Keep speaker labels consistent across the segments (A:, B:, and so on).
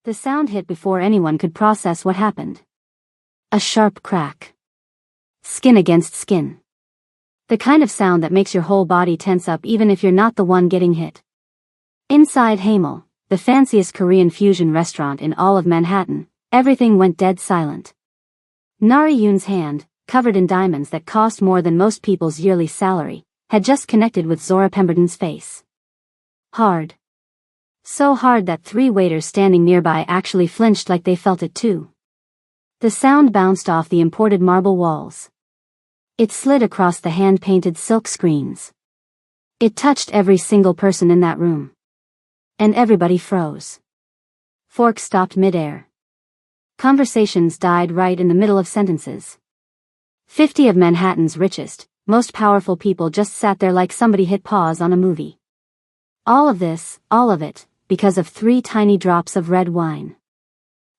A: The sound hit before anyone could process what happened. A sharp crack. Skin against skin. The kind of sound that makes your whole body tense up even if you're not the one getting hit. Inside Hamel, the fanciest Korean fusion restaurant in all of Manhattan, everything went dead silent. Nari Yoon's hand, covered in diamonds that cost more than most people's yearly salary, had just connected with Zora Pemberton's face. Hard. So hard that 3 waiters standing nearby actually flinched like they felt it too. The sound bounced off the imported marble walls. It slid across the hand-painted silk screens. It touched every single person in that room. And everybody froze. Forks stopped mid-air. Conversations died right in the middle of sentences. 50 of Manhattan's richest, most powerful people just sat there like somebody hit pause on a movie. All of it, because of 3 tiny drops of red wine.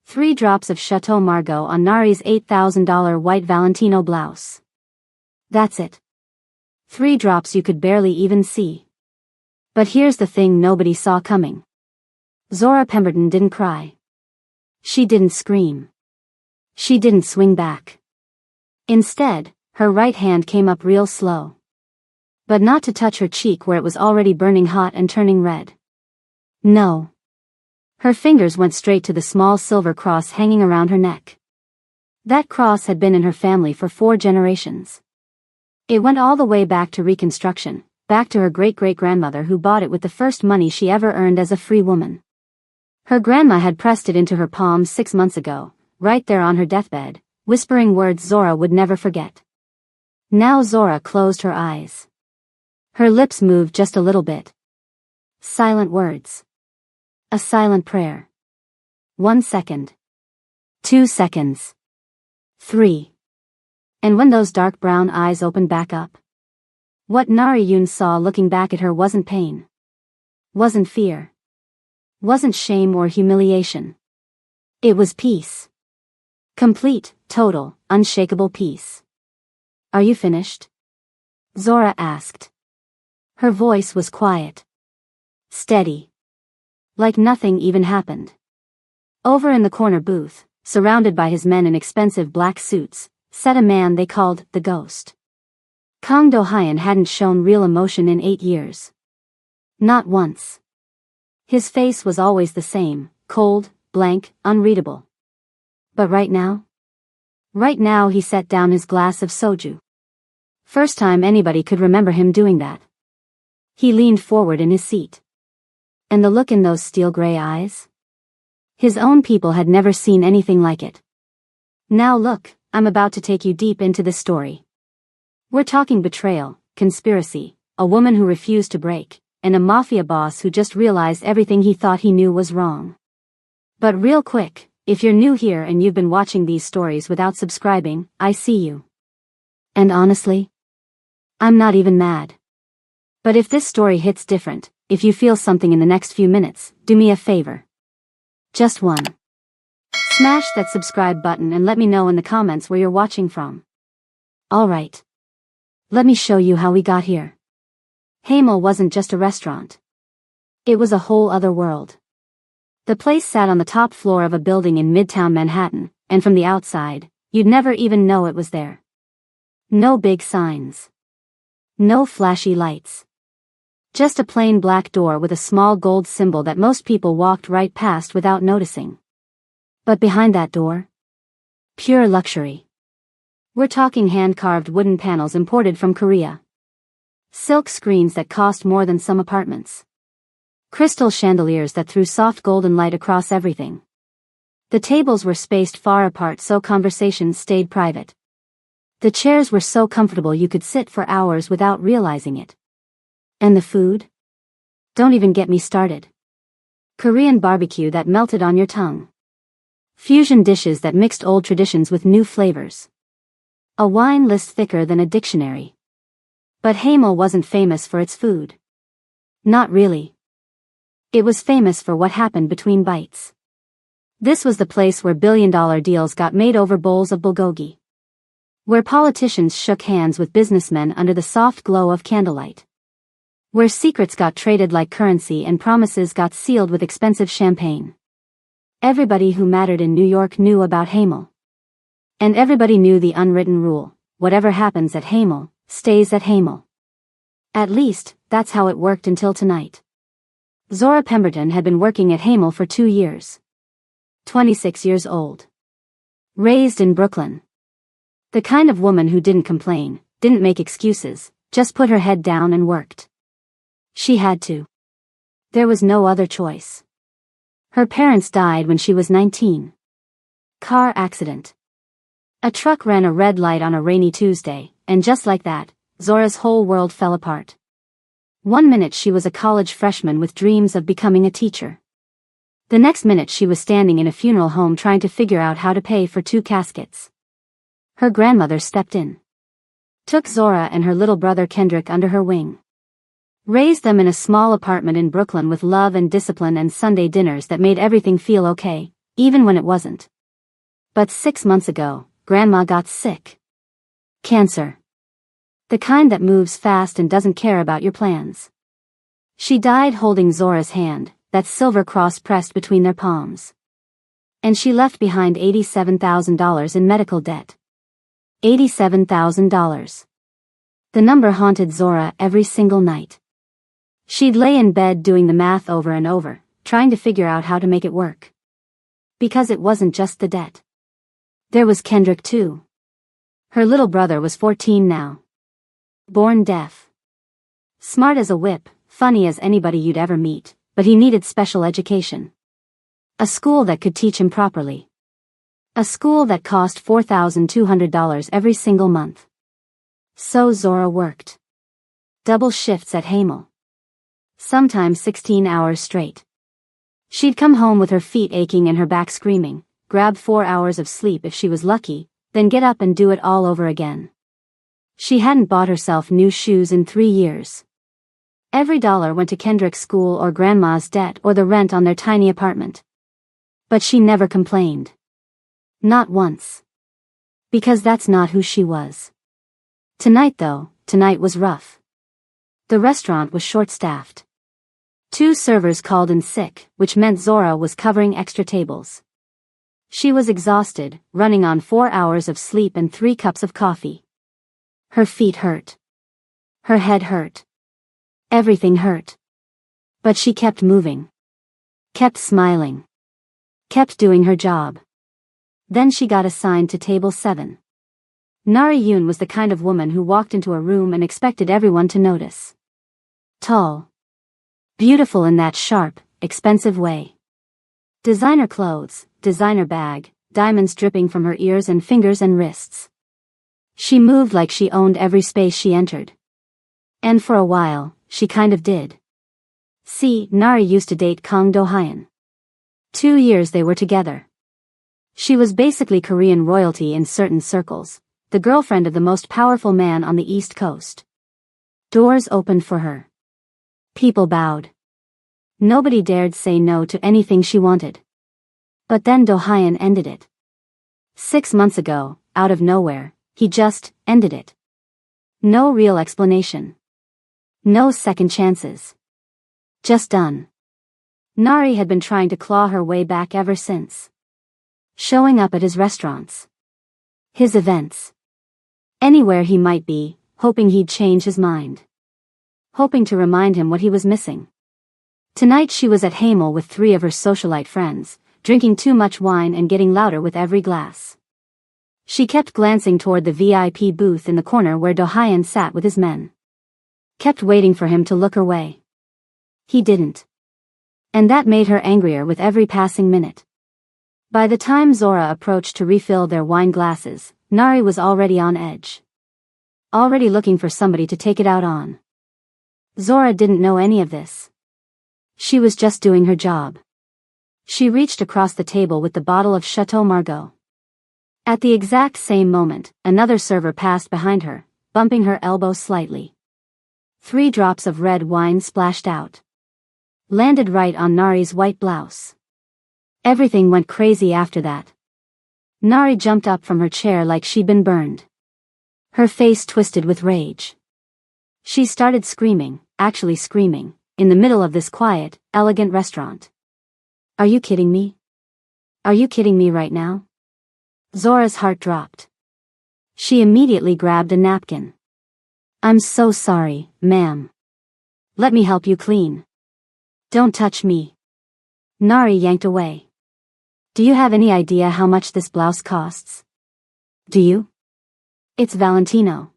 A: 3 drops of Chateau Margaux on Nari's $8,000 white Valentino blouse. That's it. 3 drops you could barely even see. But here's the thing nobody saw coming. Zora Pemberton didn't cry. She didn't scream. She didn't swing back. Instead, her right hand came up real slow. But not to touch her cheek where it was already burning hot and turning red. No. Her fingers went straight to the small silver cross hanging around her neck. That cross had been in her family for 4 generations. It went all the way back to Reconstruction, back to her great-great-grandmother who bought it with the first money she ever earned as a free woman. Her grandma had pressed it into her palm 6 months ago, right there on her deathbed, whispering words Zora would never forget. Now Zora closed her eyes. Her lips moved just a little bit. Silent words. A silent prayer. 1 second. 2 seconds. 3. And when those dark brown eyes opened back up, what Nari Yoon saw looking back at her wasn't pain. Wasn't fear. Wasn't shame or humiliation. It was peace. Complete, total, unshakable peace. Are you finished? Zora asked. Her voice was quiet. Steady. Like nothing even happened. Over in the corner booth, surrounded by his men in expensive black suits, sat a man they called the Ghost. Kang Do-hyun hadn't shown real emotion in 8 years. Not once. His face was always the same, cold, blank, unreadable. But right now? Right now he set down his glass of soju. First time anybody could remember him doing that. He leaned forward in his seat. And the look in those steel gray eyes? His own people had never seen anything like it. Now look, I'm about to take you deep into this story. We're talking betrayal, conspiracy, a woman who refused to break, and a mafia boss who just realized everything he thought he knew was wrong. But real quick, if you're new here and you've been watching these stories without subscribing, I see you. And honestly, I'm not even mad. But if this story hits different, if you feel something in the next few minutes, do me a favor. Just one. Smash that subscribe button and let me know in the comments where you're watching from. Alright. Let me show you how we got here. Hamel wasn't just a restaurant. It was a whole other world. The place sat on the top floor of a building in Midtown Manhattan, and from the outside, you'd never even know it was there. No big signs. No flashy lights. Just a plain black door with a small gold symbol that most people walked right past without noticing. But behind that door? Pure luxury. We're talking hand-carved wooden panels imported from Korea. Silk screens that cost more than some apartments. Crystal chandeliers that threw soft golden light across everything. The tables were spaced far apart so conversations stayed private. The chairs were so comfortable you could sit for hours without realizing it. And the food? Don't even get me started. Korean barbecue that melted on your tongue. Fusion dishes that mixed old traditions with new flavors. A wine list thicker than a dictionary. But Hamel wasn't famous for its food. Not really. It was famous for what happened between bites. This was the place where billion-dollar deals got made over bowls of bulgogi. Where politicians shook hands with businessmen under the soft glow of candlelight. Where secrets got traded like currency and promises got sealed with expensive champagne. Everybody who mattered in New York knew about Hamel. And everybody knew the unwritten rule: whatever happens at Hamel, stays at Hamel. At least, that's how it worked until tonight. Zora Pemberton had been working at Hamel for 2 years. 26 years old. Raised in Brooklyn. The kind of woman who didn't complain, didn't make excuses, just put her head down and worked. She had to. There was no other choice. Her parents died when she was 19. Car accident. A truck ran a red light on a rainy Tuesday, and just like that, Zora's whole world fell apart. 1 minute she was a college freshman with dreams of becoming a teacher. The next minute she was standing in a funeral home trying to figure out how to pay for 2 caskets. Her grandmother stepped in. Took Zora and her little brother Kendrick under her wing. Raised them in a small apartment in Brooklyn with love and discipline and Sunday dinners that made everything feel okay, even when it wasn't. But 6 months ago, Grandma got sick. Cancer. The kind that moves fast and doesn't care about your plans. She died holding Zora's hand, that silver cross pressed between their palms. And she left behind $87,000 in medical debt. $87,000. The number haunted Zora every single night. She'd lay in bed doing the math over and over, trying to figure out how to make it work. Because it wasn't just the debt. There was Kendrick too. Her little brother was 14 now. Born deaf. Smart as a whip, funny as anybody you'd ever meet, but he needed special education. A school that could teach him properly. A school that cost $4,200 every single month. So Zora worked. Double shifts at Hamel. Sometimes 16 hours straight. She'd come home with her feet aching and her back screaming, grab 4 hours of sleep if she was lucky, then get up and do it all over again. She hadn't bought herself new shoes in 3 years. Every dollar went to Kendrick's school or Grandma's debt or the rent on their tiny apartment. But she never complained. Not once. Because that's not who she was. Tonight though, tonight was rough. The restaurant was short-staffed. 2 servers called in sick, which meant Zora was covering extra tables. She was exhausted, running on 4 hours of sleep and 3 cups of coffee. Her feet hurt. Her head hurt. Everything hurt. But she kept moving. Kept smiling. Kept doing her job. Then she got assigned to table 7. Nari Yoon was the kind of woman who walked into a room and expected everyone to notice. Tall. Beautiful in that sharp, expensive way. Designer clothes, designer bag, diamonds dripping from her ears and fingers and wrists. She moved like she owned every space she entered. And for a while, she kind of did. See, Nari used to date Kang Do-hyun. 2 years they were together. She was basically Korean royalty in certain circles, the girlfriend of the most powerful man on the East Coast. Doors opened for her. People bowed. Nobody dared say no to anything she wanted. But then Do-hyun ended it. 6 months ago, out of nowhere, he just ended it. No real explanation. No second chances. Just done. Nari had been trying to claw her way back ever since. Showing up at his restaurants. His events. Anywhere he might be, hoping he'd change his mind. Hoping to remind him what he was missing. Tonight she was at Hamel with 3 of her socialite friends, drinking too much wine and getting louder with every glass. She kept glancing toward the VIP booth in the corner where Do-hyun sat with his men. Kept waiting for him to look her way. He didn't. And that made her angrier with every passing minute. By the time Zora approached to refill their wine glasses, Nari was already on edge. Already looking for somebody to take it out on. Zora didn't know any of this. She was just doing her job. She reached across the table with the bottle of Chateau Margaux. At the exact same moment, another server passed behind her, bumping her elbow slightly. 3 drops of red wine splashed out. Landed right on Nari's white blouse. Everything went crazy after that. Nari jumped up from her chair like she'd been burned. Her face twisted with rage. She started screaming, actually screaming, in the middle of this quiet, elegant restaurant. Are you kidding me? Are you kidding me right now? Zora's heart dropped. She immediately grabbed a napkin. I'm so sorry, ma'am. Let me help you clean. Don't touch me. Nari yanked away. Do you have any idea how much this blouse costs? Do you? It's Valentino.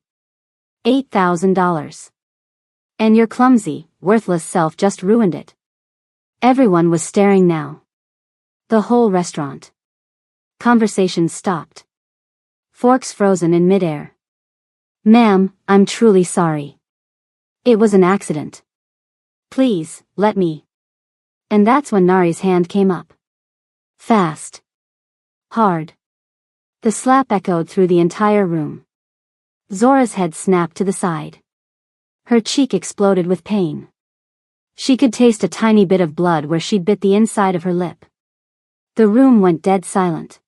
A: $8,000. And your clumsy, worthless self just ruined it. Everyone was staring now. The whole restaurant. Conversation stopped. Forks frozen in midair. Ma'am, I'm truly sorry. It was an accident. Please, let me. And that's when Nari's hand came up. Fast. Hard. The slap echoed through the entire room. Zora's head snapped to the side. Her cheek exploded with pain. She could taste a tiny bit of blood where she'd bit the inside of her lip. The room went dead silent.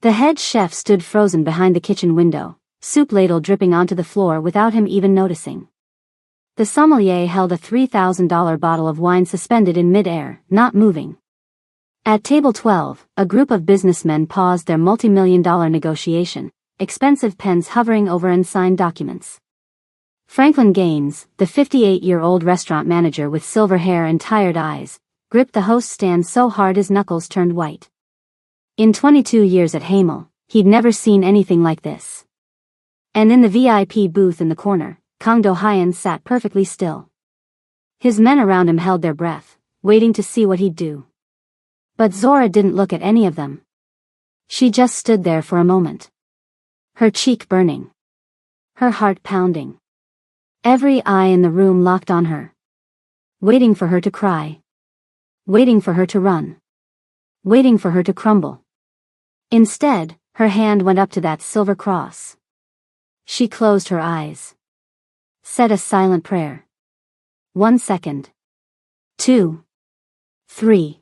A: The head chef stood frozen behind the kitchen window, soup ladle dripping onto the floor without him even noticing. The sommelier held a $3,000 bottle of wine suspended in mid-air, not moving. At table 12, a group of businessmen paused their multi-million-dollar negotiation, expensive pens hovering over unsigned documents. Franklin Gaines, the 58-year-old restaurant manager with silver hair and tired eyes, gripped the host's stand so hard his knuckles turned white. In 22 years at Hamel, he'd never seen anything like this. And in the VIP booth in the corner, Kang Do-hyun sat perfectly still. His men around him held their breath, waiting to see what he'd do. But Zora didn't look at any of them. She just stood there for a moment. Her cheek burning. Her heart pounding. Every eye in the room locked on her. Waiting for her to cry. Waiting for her to run. Waiting for her to crumble. Instead, her hand went up to that silver cross. She closed her eyes. Said a silent prayer. 1 second. 2. 3.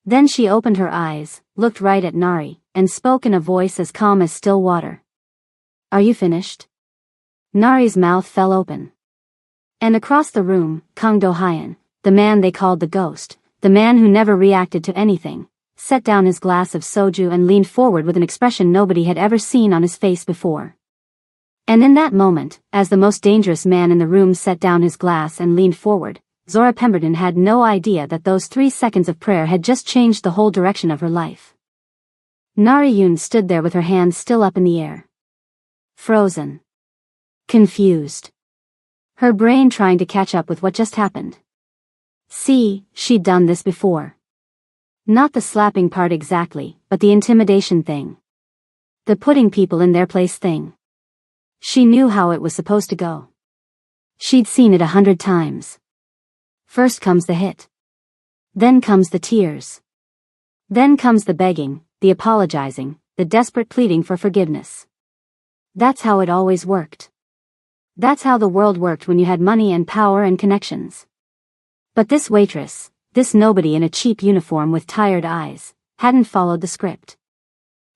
A: Then she opened her eyes, looked right at Nari, and spoke in a voice as calm as still water. Are you finished? Nari's mouth fell open. And across the room, Kang Do-hyun, the man they called the ghost, the man who never reacted to anything, set down his glass of soju and leaned forward with an expression nobody had ever seen on his face before. And in that moment, as the most dangerous man in the room set down his glass and leaned forward, Zora Pemberton had no idea that those 3 seconds of prayer had just changed the whole direction of her life. Nari Yoon stood there with her hands still up in the air. Frozen. Confused. Her brain trying to catch up with what just happened. See, she'd done this before. Not the slapping part exactly, but the intimidation thing. The putting people in their place thing. She knew how it was supposed to go. She'd seen it 100 times. First comes the hit. Then comes the tears. Then comes the begging, the apologizing, the desperate pleading for forgiveness. That's how it always worked. That's how the world worked when you had money and power and connections. But this waitress, this nobody in a cheap uniform with tired eyes, hadn't followed the script.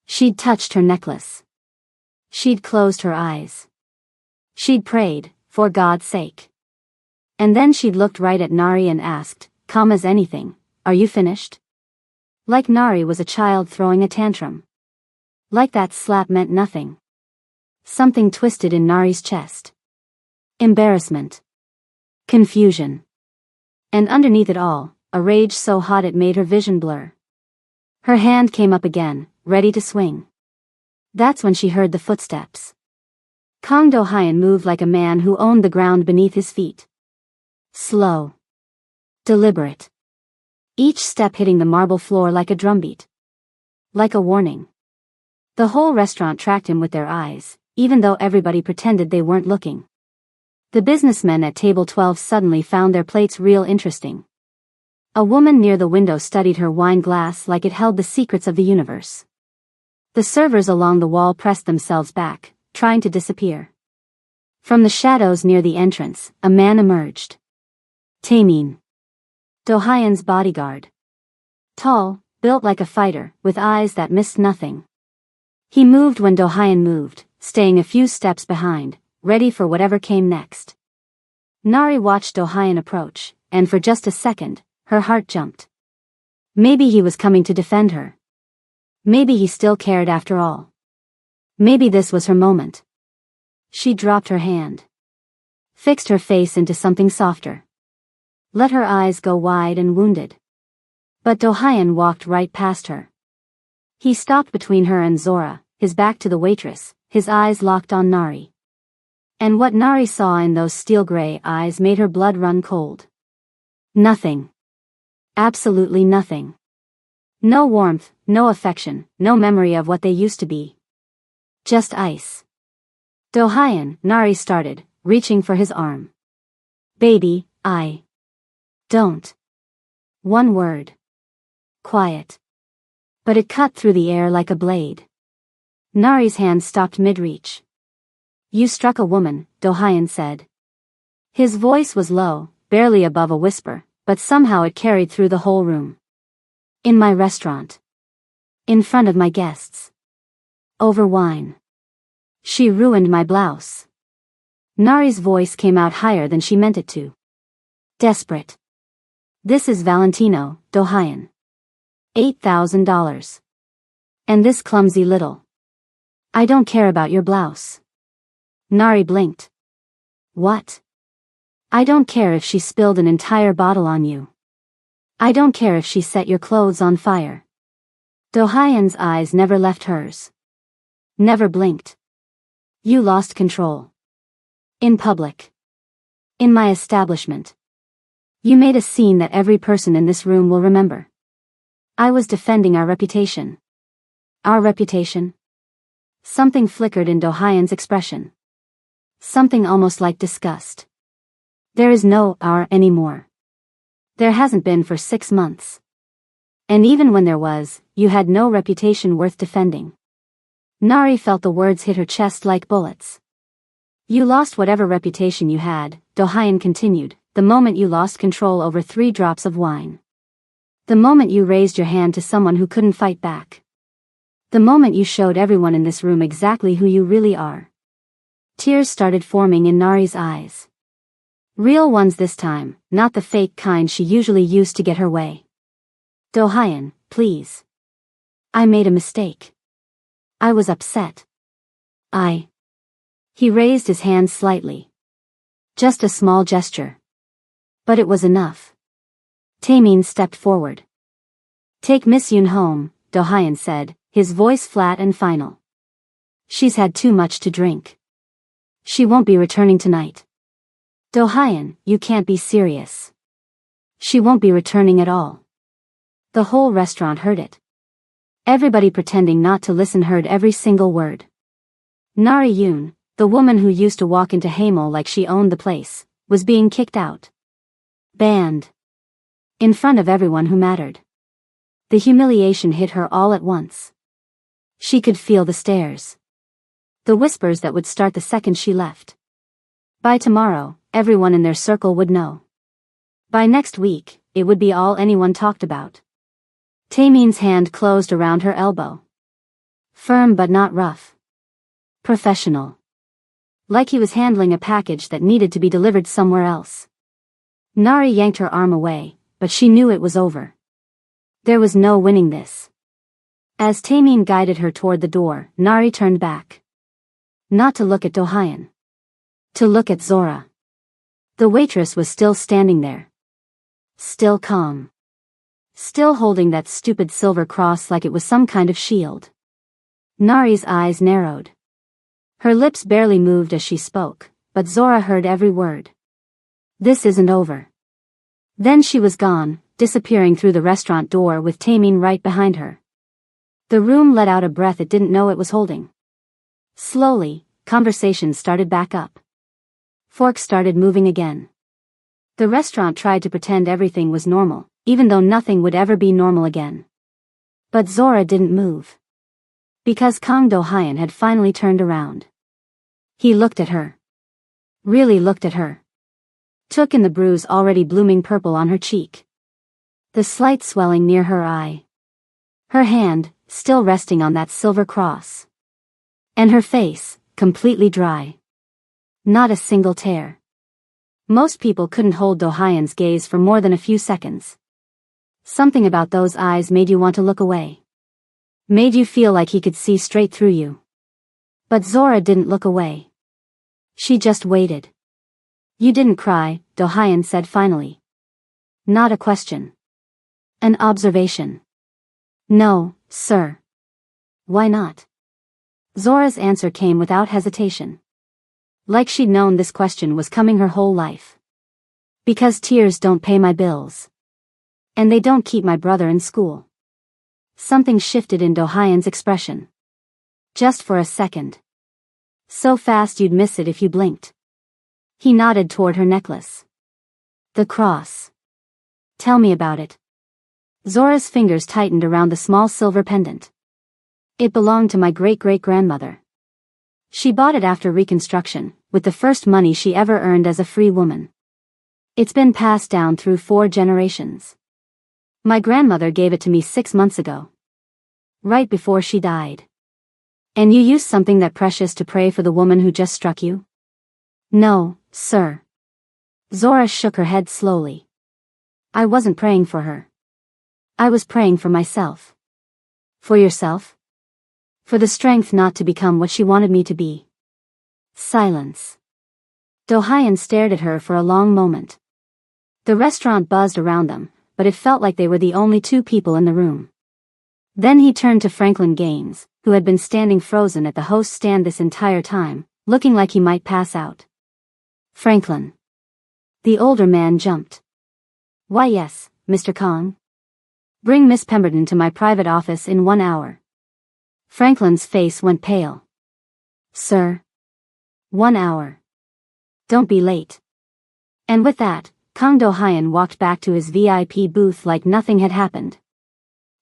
A: She'd touched her necklace. She'd closed her eyes. She'd prayed, for God's sake. And then she'd looked right at Nari and asked, calm as anything, are you finished? Like Nari was a child throwing a tantrum. Like that slap meant nothing. Something twisted in Nari's chest. Embarrassment. Confusion. And underneath it all, a rage so hot it made her vision blur. Her hand came up again, ready to swing. That's when she heard the footsteps. Kang Do-hyun moved like a man who owned the ground beneath his feet. Slow. Deliberate. Each step hitting the marble floor like a drumbeat. Like a warning. The whole restaurant tracked him with their eyes, even though everybody pretended they weren't looking. The businessmen at table 12 suddenly found their plates real interesting. A woman near the window studied her wine glass like it held the secrets of the universe. The servers along the wall pressed themselves back, trying to disappear. From the shadows near the entrance, a man emerged. Taemin. Do-hyun's bodyguard. Tall, built like a fighter, with eyes that missed nothing. He moved when Do-hyun moved, staying a few steps behind, ready for whatever came next. Nari watched Do-hyun approach, and for just a second, her heart jumped. Maybe he was coming to defend her, Maybe he still cared after all. Maybe this was her moment. She dropped her hand. Fixed her face into something softer. Let her eyes go wide and wounded. But Do-hyun walked right past her. He stopped between her and Zora, his back to the waitress, his eyes locked on Nari. And what Nari saw in those steel-gray eyes made her blood run cold. Nothing. Absolutely nothing. No warmth, no affection, no memory of what they used to be. Just ice. Do-hyun, Nari started, reaching for his arm. Baby, I don't. One word. Quiet. But it cut through the air like a blade. Nari's hand stopped mid-reach. You struck a woman, Do-hyun said. His voice was low, barely above a whisper, but somehow it carried through the whole room. In my restaurant. In front of my guests. Over wine. She ruined my blouse. Nari's voice came out higher than she meant it to. Desperate. This is Valentino, Do-hyun. $8,000. And this clumsy little. I don't care about your blouse. Nari blinked. What? I don't care if she spilled an entire bottle on you. I don't care if she set your clothes on fire. Do-hyun's eyes never left hers. Never blinked. You lost control. In public. In my establishment. You made a scene that every person in this room will remember. I was defending our reputation. Our reputation? Something flickered in Do-hyun's expression. Something almost like disgust. There is no our anymore. There hasn't been for 6 months. And even when there was, you had no reputation worth defending. Nari felt the words hit her chest like bullets. You lost whatever reputation you had, Do-hyun continued, the moment you lost control over 3 drops of wine. The moment you raised your hand to someone who couldn't fight back. The moment you showed everyone in this room exactly who you really are. Tears started forming in Nari's eyes. Real ones this time, not the fake kind she usually used to get her way. Do-hyun, please. I made a mistake. I was upset. He raised his hand slightly. Just a small gesture. But it was enough. Taemin stepped forward. Take Miss Yoon home, Do-hyun said, his voice flat and final. She's had too much to drink. She won't be returning tonight. Do-hyun, you can't be serious. She won't be returning at all. The whole restaurant heard it. Everybody pretending not to listen heard every single word. Nari Yoon, the woman who used to walk into Hamel like she owned the place, was being kicked out. Banned. In front of everyone who mattered. The humiliation hit her all at once. She could feel the stares. The whispers that would start the second she left. By tomorrow, everyone in their circle would know. By next week, it would be all anyone talked about. Taemin's hand closed around her elbow. Firm but not rough. Professional. Like he was handling a package that needed to be delivered somewhere else. Nari yanked her arm away, but she knew it was over. There was no winning this. As Taemin guided her toward the door, Nari turned back. Not to look at Do-hyun. To look at Zora. The waitress was still standing there. Still calm. Still holding that stupid silver cross like it was some kind of shield. Nari's eyes narrowed. Her lips barely moved as she spoke, but Zora heard every word. This isn't over. Then she was gone, disappearing through the restaurant door with Taemin right behind her. The room let out a breath it didn't know it was holding. Slowly, conversation started back up. Forks started moving again. The restaurant tried to pretend everything was normal, even though nothing would ever be normal again. But Zora didn't move. Because Kang Do-hyun had finally turned around. He looked at her. Really looked at her. Took in the bruise already blooming purple on her cheek. The slight swelling near her eye. Her hand, still resting on that silver cross. And her face, completely dry. Not a single tear. Most people couldn't hold Do-hyun's gaze for more than a few seconds. Something about those eyes made you want to look away. Made you feel like he could see straight through you. But Zora didn't look away. She just waited. You didn't cry, Do-hyun said finally. Not a question. An observation. No, sir. Why not? Zora's answer came without hesitation. Like she'd known this question was coming her whole life. Because tears don't pay my bills. And they don't keep my brother in school. Something shifted in Do-hyun's expression. Just for a second. So fast you'd miss it if you blinked. He nodded toward her necklace. The cross. Tell me about it. Zora's fingers tightened around the small silver pendant. It belonged to my great-great-grandmother. She bought it after Reconstruction, with the first money she ever earned as a free woman. It's been passed down through 4 generations. My grandmother gave it to me 6 months ago. Right before she died. And you used something that precious to pray for the woman who just struck you? No, sir. Zora shook her head slowly. I wasn't praying for her. I was praying for myself. For yourself? For the strength not to become what she wanted me to be. Silence. Do-hyun stared at her for a long moment. The restaurant buzzed around them, but it felt like they were the only 2 people in the room. Then he turned to Franklin Gaines, who had been standing frozen at the host stand this entire time, looking like he might pass out. Franklin. The older man jumped. Why yes, Mr. Kong. Bring Miss Pemberton to my private office in 1 hour. Franklin's face went pale. Sir. 1 hour. Don't be late. And with that, Kang Do-hyun walked back to his VIP booth like nothing had happened.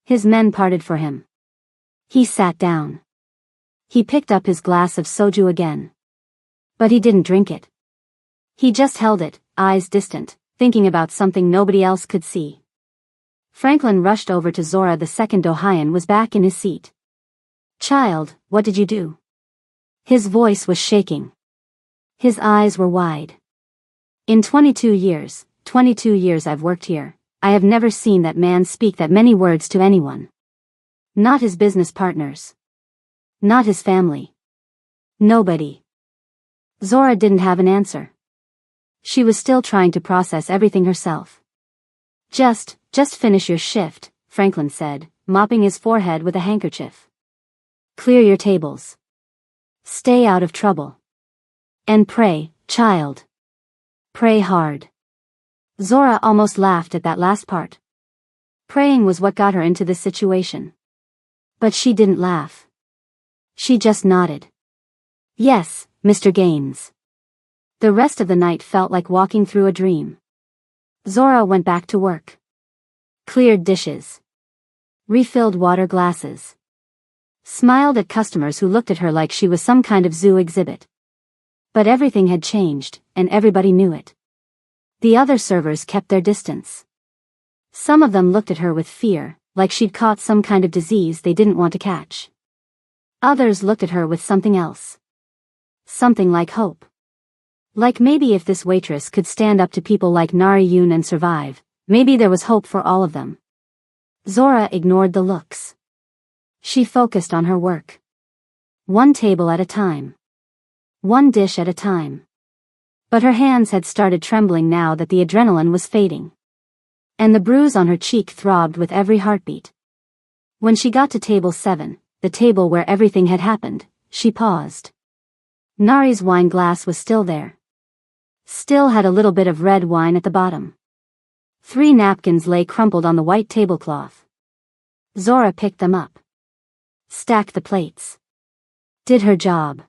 A: His men parted for him. He sat down. He picked up his glass of soju again. But he didn't drink it. He just held it, eyes distant, thinking about something nobody else could see. Franklin rushed over to Zora the second Do-hyun was back in his seat. Child, what did you do? His voice was shaking. His eyes were wide. In 22 years I've worked here, I have never seen that man speak that many words to anyone. Not his business partners. Not his family. Nobody. Zora didn't have an answer. She was still trying to process everything herself. Just finish your shift, Franklin said, mopping his forehead with a handkerchief. Clear your tables. Stay out of trouble. And pray, child. Pray hard. Zora almost laughed at that last part. Praying was what got her into this situation. But she didn't laugh. She just nodded. Yes, Mr. Gaines. The rest of the night felt like walking through a dream. Zora went back to work. Cleared dishes. Refilled water glasses. Smiled at customers who looked at her like she was some kind of zoo exhibit. But everything had changed, and everybody knew it. The other servers kept their distance. Some of them looked at her with fear, like she'd caught some kind of disease they didn't want to catch. Others looked at her with something else. Something like hope. Like maybe if this waitress could stand up to people like Nari-yoon and survive, maybe there was hope for all of them. Zora ignored the looks. She focused on her work. 1 table at a time. 1 dish at a time. But her hands had started trembling now that the adrenaline was fading. And the bruise on her cheek throbbed with every heartbeat. When she got to table 7, the table where everything had happened, she paused. Nari's wine glass was still there. Still had a little bit of red wine at the bottom. 3 napkins lay crumpled on the white tablecloth. Zora picked them up. Stacked the plates. Did her job.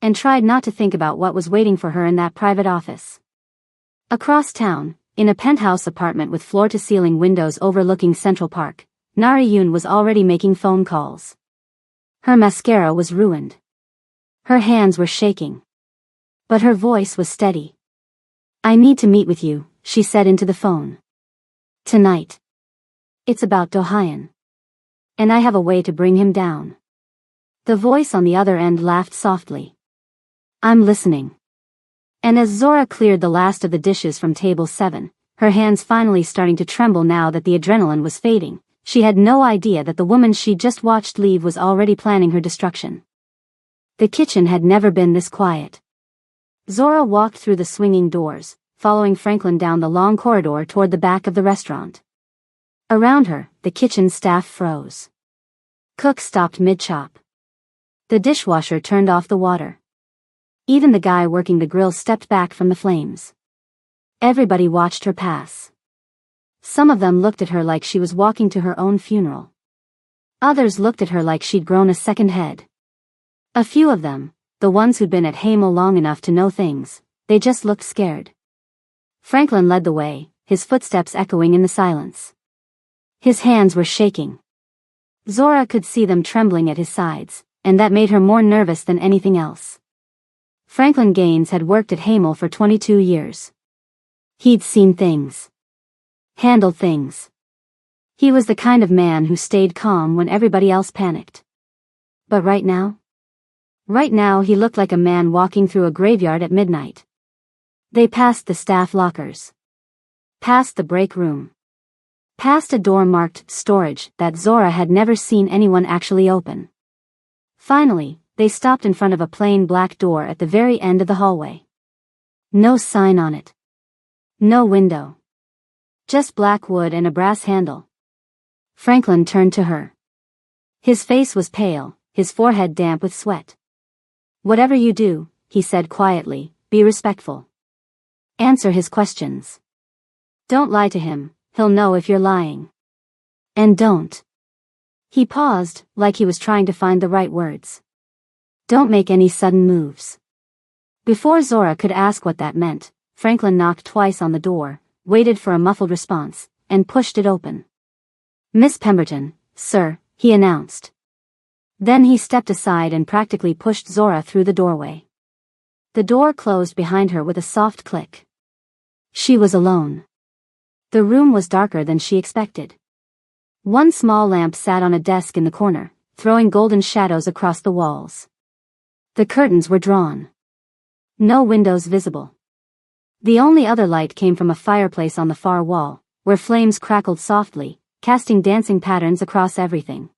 A: And tried not to think about what was waiting for her in that private office. Across town, in a penthouse apartment with floor-to-ceiling windows overlooking Central Park, Nari-yoon was already making phone calls. Her mascara was ruined. Her hands were shaking. But her voice was steady. I need to meet with you, she said into the phone. Tonight. It's about Do-hyun. And I have a way to bring him down. The voice on the other end laughed softly. I'm listening. And as Zora cleared the last of the dishes from table 7, her hands finally starting to tremble now that the adrenaline was fading, She had no idea that the woman she just watched leave was already planning her destruction. The kitchen had never been this quiet. Zora walked through the swinging doors, following Franklin down the long corridor toward the back of the restaurant. Around her, the kitchen staff froze. Cook stopped mid-chop. The dishwasher turned off the water. Even the guy working the grill stepped back from the flames. Everybody watched her pass. Some of them looked at her like she was walking to her own funeral. Others looked at her like she'd grown a second head. A few of them, the ones who'd been at Hamel long enough to know things, they just looked scared. Franklin led the way, his footsteps echoing in the silence. His hands were shaking. Zora could see them trembling at his sides, and that made her more nervous than anything else. Franklin Gaines had worked at Hamel for 22 years. He'd seen things. Handled things. He was the kind of man who stayed calm when everybody else panicked. But right now he looked like a man walking through a graveyard at midnight. They passed the staff lockers. Past the break room. Past a door marked storage that Zora had never seen anyone actually open. Finally, they stopped in front of a plain black door at the very end of the hallway. No sign on it. No window. Just black wood and a brass handle. Franklin turned to her. His face was pale, his forehead damp with sweat. "Whatever you do," he said quietly, "be respectful. Answer his questions. Don't lie to him, he'll know if you're lying. And don't." He paused, like he was trying to find the right words. "Don't make any sudden moves." Before Zora could ask what that meant, Franklin knocked twice on the door, waited for a muffled response, and pushed it open. "Miss Pemberton, sir," he announced. Then he stepped aside and practically pushed Zora through the doorway. The door closed behind her with a soft click. She was alone. The room was darker than she expected. One small lamp sat on a desk in the corner, throwing golden shadows across the walls. The curtains were drawn. No windows visible. The only other light came from a fireplace on the far wall, where flames crackled softly, casting dancing patterns across everything.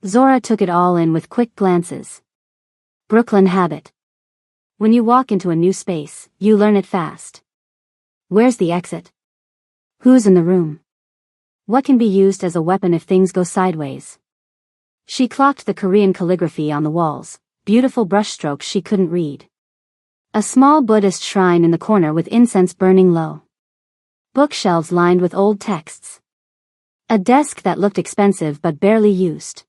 A: Zora took it all in with quick glances. Brooklyn habit. When you walk into a new space, you learn it fast. Where's the exit? Who's in the room? What can be used as a weapon if things go sideways? She clocked the Korean calligraphy on the walls, beautiful brushstrokes she couldn't read. A small Buddhist shrine in the corner with incense burning low. Bookshelves lined with old texts. A desk that looked expensive but barely used.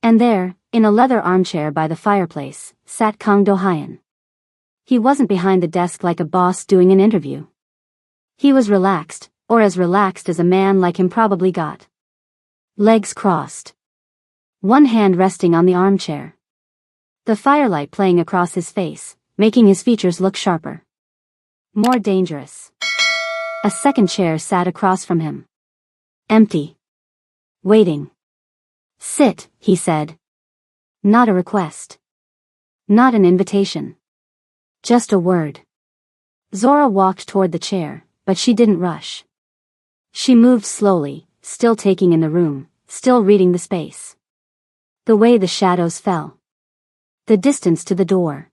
A: And there, in a leather armchair by the fireplace, sat Kang Do-hyun. He wasn't behind the desk like a boss doing an interview. He was relaxed, or as relaxed as a man like him probably got. Legs crossed. One hand resting on the armchair. The firelight playing across his face, making his features look sharper. More dangerous. A second chair sat across from him. Empty. Waiting. "Sit," he said. Not a request. Not an invitation. Just a word. Zora walked toward the chair, but she didn't rush. She moved slowly, still taking in the room, still reading the space. The way the shadows fell. The distance to the door.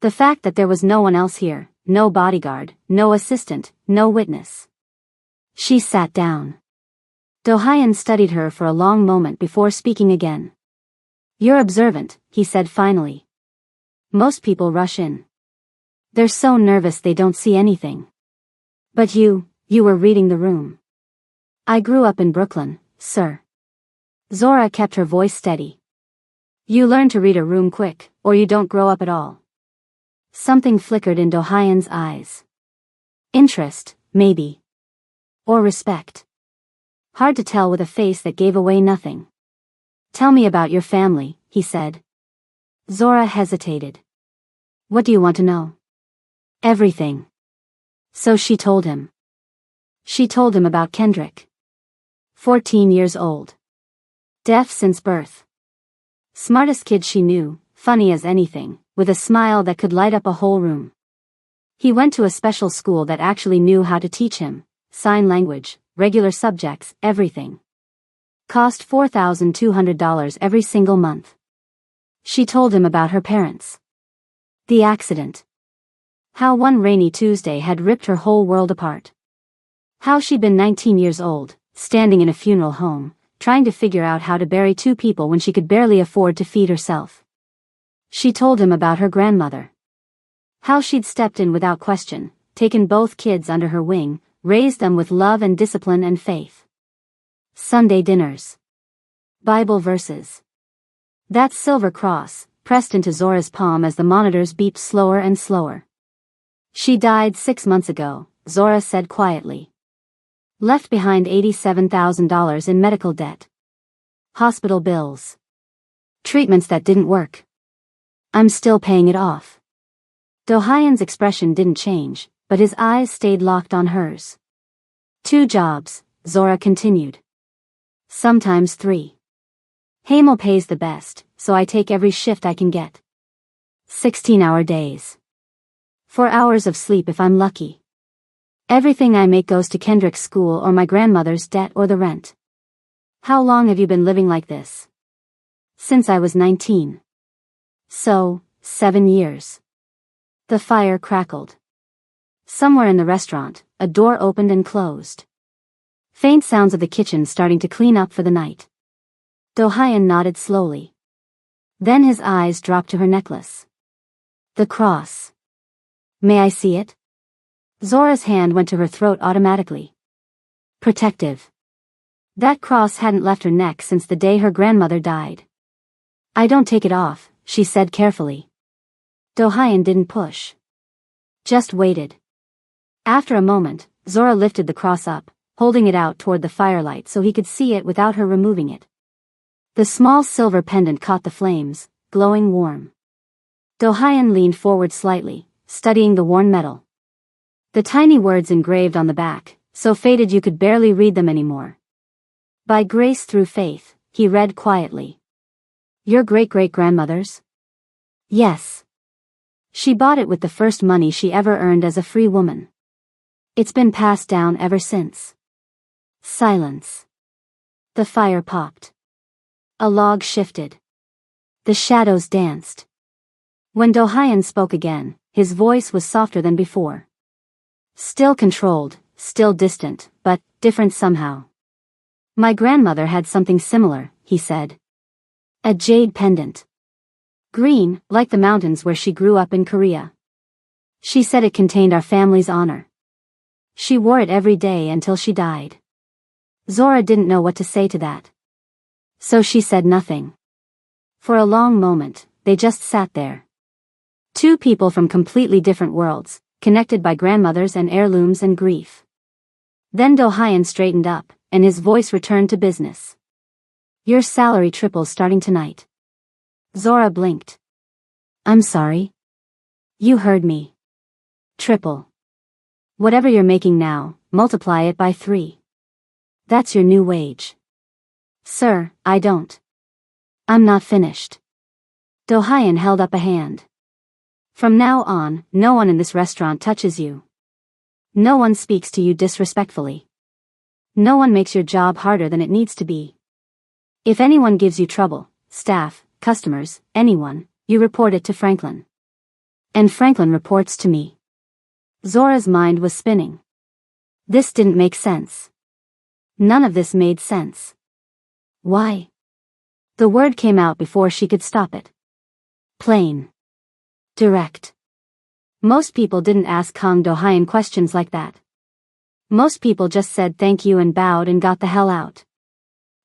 A: The fact that there was no one else here, no bodyguard, no assistant, no witness. She sat down. Do-hyun studied her for a long moment before speaking again. "You're observant," he said finally. "Most people rush in. They're so nervous they don't see anything. But you were reading the room." "I grew up in Brooklyn, sir." Zora kept her voice steady. "You learn to read a room quick, or you don't grow up at all." Something flickered in Do-hyun's eyes. Interest, maybe. Or respect. Hard to tell with a face that gave away nothing. "Tell me about your family," he said. Zora hesitated. "What do you want to know?" "Everything." So she told him. She told him about Kendrick. 14 years old. Deaf since birth. Smartest kid she knew, funny as anything, with a smile that could light up a whole room. He went to a special school that actually knew how to teach him, sign language, regular subjects, everything. Cost $4,200 every single month. She told him about her parents. The accident. How one rainy Tuesday had ripped her whole world apart. How she'd been 19 years old, standing in a funeral home, trying to figure out how to bury two people when she could barely afford to feed herself. She told him about her grandmother. How she'd stepped in without question, taken both kids under her wing, raised them with love and discipline and faith. Sunday dinners. Bible verses. That silver cross, pressed into Zora's palm as the monitors beeped slower and slower. She died 6 months ago, Zora said quietly. Left behind $87,000 in medical debt. Hospital bills. Treatments that didn't work. I'm still paying it off. Do-hyun's expression didn't change, but his eyes stayed locked on hers. 2 jobs, Zora continued. Sometimes 3. Hamel pays the best, so I take every shift I can get. 16-hour days. 4 hours of sleep if I'm lucky. Everything I make goes to Kendrick's school or my grandmother's debt or the rent. How long have you been living like this? Since I was 19. So, 7 years. The fire crackled. Somewhere in the restaurant, a door opened and closed. Faint sounds of the kitchen starting to clean up for the night. Do-hyun nodded slowly. Then his eyes dropped to her necklace. The cross. May I see it? Zora's hand went to her throat automatically. Protective. That cross hadn't left her neck since the day her grandmother died. I don't take it off, she said carefully. Do-hyun didn't push. Just waited. After a moment, Zora lifted the cross up, holding it out toward the firelight so he could see it without her removing it. The small silver pendant caught the flames, glowing warm. Do-hyun leaned forward slightly, studying the worn metal. The tiny words engraved on the back, so faded you could barely read them anymore. By grace through faith, he read quietly. Your great-great-grandmother's? Yes. She bought it with the first money she ever earned as a free woman. It's been passed down ever since. Silence. The fire popped. A log shifted. The shadows danced. When Do-hyun spoke again, his voice was softer than before. Still controlled, still distant, but different somehow. My grandmother had something similar, he said. A jade pendant. Green, like the mountains where she grew up in Korea. She said it contained our family's honor. She wore it every day until she died. Zora didn't know what to say to that. So she said nothing. For a long moment, they just sat there. 2 people from completely different worlds, connected by grandmothers and heirlooms and grief. Then Do-hyun straightened up, and his voice returned to business. Your salary triples starting tonight. Zora blinked. I'm sorry. You heard me. Triple. Whatever you're making now, multiply it by 3. That's your new wage. Sir, I don't. I'm not finished. Do-hyun held up a hand. From now on, no one in this restaurant touches you. No one speaks to you disrespectfully. No one makes your job harder than it needs to be. If anyone gives you trouble, staff, customers, anyone, you report it to Franklin. And Franklin reports to me. Zora's mind was spinning. This didn't make sense. None of this made sense. Why? The word came out before she could stop it. Plain. Direct. Most people didn't ask Kang Do-hyun questions like that. Most people just said thank you and bowed and got the hell out.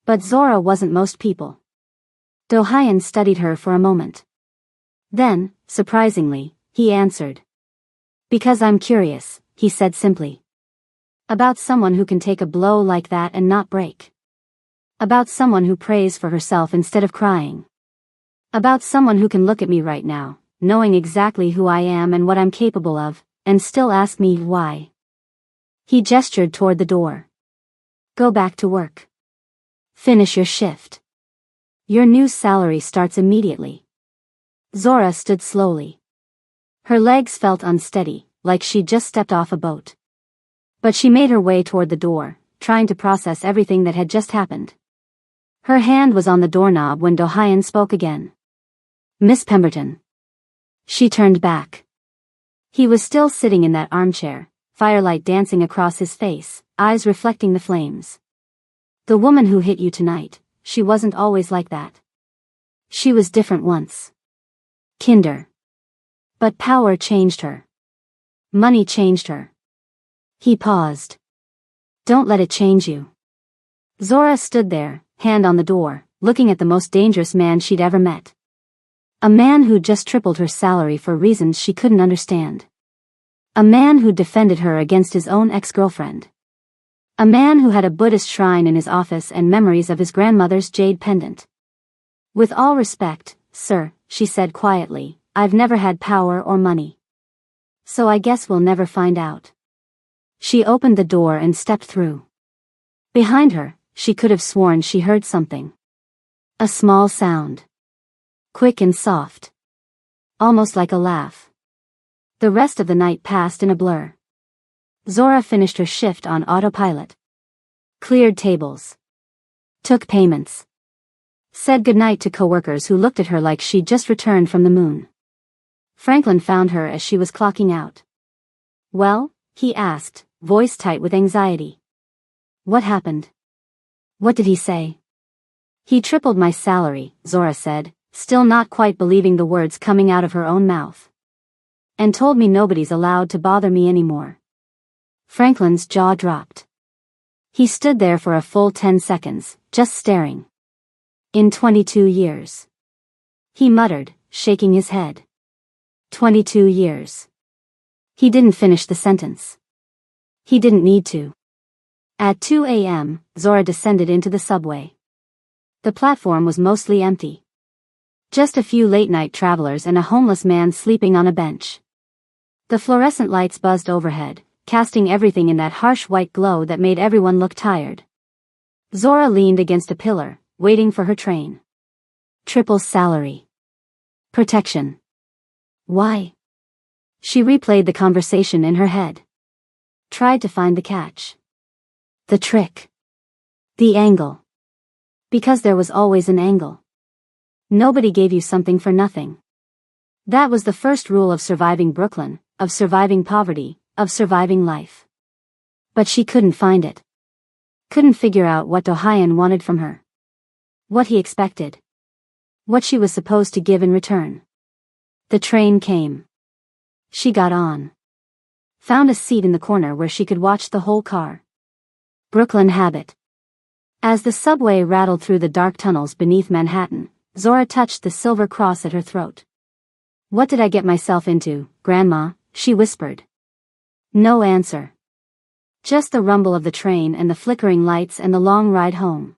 A: But Zora wasn't most people. Do-hyun studied her for a moment. Then, surprisingly, he answered. Because I'm curious, he said simply. About someone who can take a blow like that and not break. About someone who prays for herself instead of crying. About someone who can look at me right now, knowing exactly who I am and what I'm capable of, and still ask me why. He gestured toward the door. Go back to work. Finish your shift. Your new salary starts immediately. Zora stood slowly. Her legs felt unsteady, like she'd just stepped off a boat. But she made her way toward the door, trying to process everything that had just happened. Her hand was on the doorknob when Do-hyun spoke again. "Miss Pemberton." She turned back. He was still sitting in that armchair, firelight dancing across his face, eyes reflecting the flames. "The woman who hit you tonight, she wasn't always like that. She was different once. Kinder. But power changed her. Money changed her." He paused. "Don't let it change you." Zora stood there, hand on the door, looking at the most dangerous man she'd ever met. A man who'd just tripled her salary for reasons she couldn't understand. A man who defended her against his own ex-girlfriend. A man who had a Buddhist shrine in his office and memories of his grandmother's jade pendant. "With all respect, sir," she said quietly, "I've never had power or money. So I guess we'll never find out." She opened the door and stepped through. Behind her, she could have sworn she heard something. A small sound. Quick and soft. Almost like a laugh. The rest of the night passed in a blur. Zora finished her shift on autopilot. Cleared tables. Took payments. Said goodnight to coworkers who looked at her like she'd just returned from the moon. Franklin found her as she was clocking out. "Well?" he asked, voice tight with anxiety. "What happened? What did he say?" "He tripled my salary," Zora said, still not quite believing the words coming out of her own mouth. "And told me nobody's allowed to bother me anymore." Franklin's jaw dropped. He stood there for a full 10 seconds, just staring. "In 22 years. He muttered, shaking his head. 22 years. He didn't finish the sentence. He didn't need to. At 2 a.m., Zora descended into the subway. The platform was mostly empty. Just a few late-night travelers and a homeless man sleeping on a bench. The fluorescent lights buzzed overhead, casting everything in that harsh white glow that made everyone look tired. Zora leaned against a pillar, waiting for her train. Triple salary. Protection. Why? She replayed the conversation in her head. Tried to find the catch. The trick. The angle. Because there was always an angle. Nobody gave you something for nothing. That was the first rule of surviving Brooklyn, of surviving poverty, of surviving life. But she couldn't find it. Couldn't figure out what Do-hyun wanted from her. What he expected. What she was supposed to give in return. The train came. She got on. Found a seat in the corner where she could watch the whole car. Brooklyn habit. As the subway rattled through the dark tunnels beneath Manhattan, Zora touched the silver cross at her throat. "What did I get myself into, Grandma?" she whispered. No answer. Just the rumble of the train and the flickering lights and the long ride home.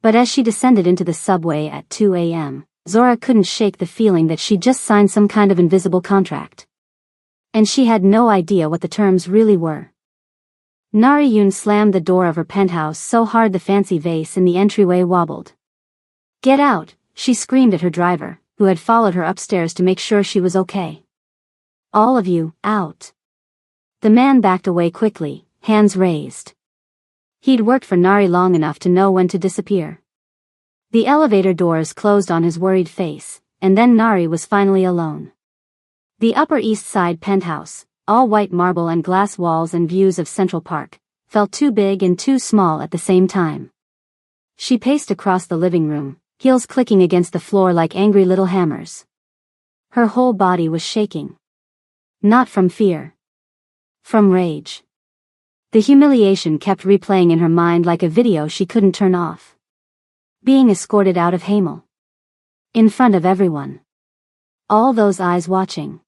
A: But as she descended into the subway at 2 a.m., Zora couldn't shake the feeling that she'd just signed some kind of invisible contract. And she had no idea what the terms really were. Nari-yoon slammed the door of her penthouse so hard the fancy vase in the entryway wobbled. "Get out," she screamed at her driver, who had followed her upstairs to make sure she was okay. "All of you, out." The man backed away quickly, hands raised. He'd worked for Nari long enough to know when to disappear. The elevator doors closed on his worried face, and then Nari was finally alone. The Upper East Side penthouse, all white marble and glass walls and views of Central Park, felt too big and too small at the same time. She paced across the living room, heels clicking against the floor like angry little hammers. Her whole body was shaking. Not from fear. From rage. The humiliation kept replaying in her mind like a video she couldn't turn off. Being escorted out of Hamel. In front of everyone. All those eyes watching.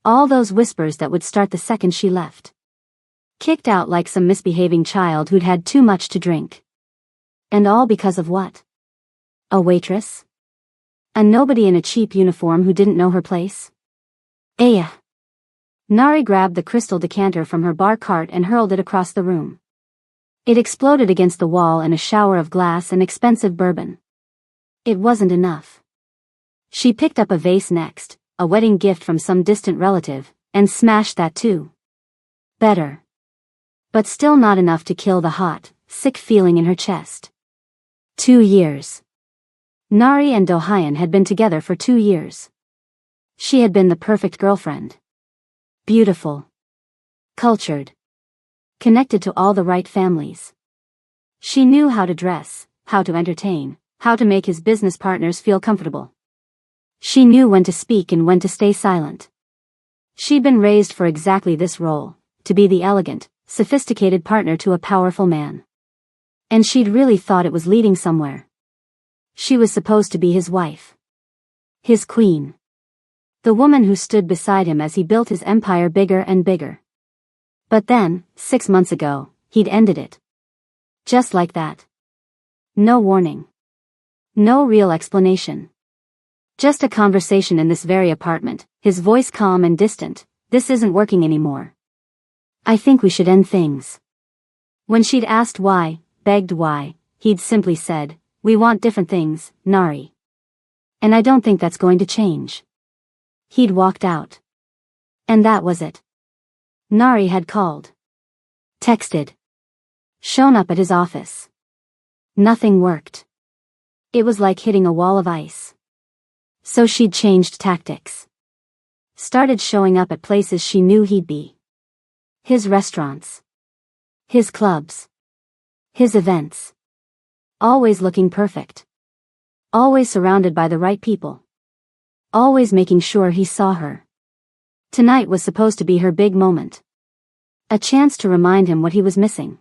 A: All those whispers that would start the second she left. Kicked out like some misbehaving child who'd had too much to drink. And all because of what? A waitress? A nobody in a cheap uniform who didn't know her place? Aya. Nari grabbed the crystal decanter from her bar cart and hurled it across the room. It exploded against the wall in a shower of glass and expensive bourbon. It wasn't enough. She picked up a vase next, a wedding gift from some distant relative, and smashed that too. Better. But still not enough to kill the hot, sick feeling in her chest. 2 years. Nari and Do-hyun had been together for 2 years. She had been the perfect girlfriend. Beautiful. Cultured. Connected to all the right families. She knew how to dress, how to entertain, how to make his business partners feel comfortable. She knew when to speak and when to stay silent. She'd been raised for exactly this role, to be the elegant, sophisticated partner to a powerful man. And she'd really thought it was leading somewhere. She was supposed to be his wife. His queen. The woman who stood beside him as he built his empire bigger and bigger. But then, 6 months ago, he'd ended it. Just like that. No warning. No real explanation. Just a conversation in this very apartment, his voice calm and distant. This isn't working anymore. I think we should end things. When she'd asked why, begged why, he'd simply said, we want different things, Nari. And I don't think that's going to change. He'd walked out. And that was it. Nari had called. Texted. Shown up at his office. Nothing worked. It was like hitting a wall of ice. So she'd changed tactics. Started showing up at places she knew he'd be. His restaurants. His clubs. His events. Always looking perfect. Always surrounded by the right people. Always making sure he saw her. Tonight was supposed to be her big moment. A chance to remind him what he was missing.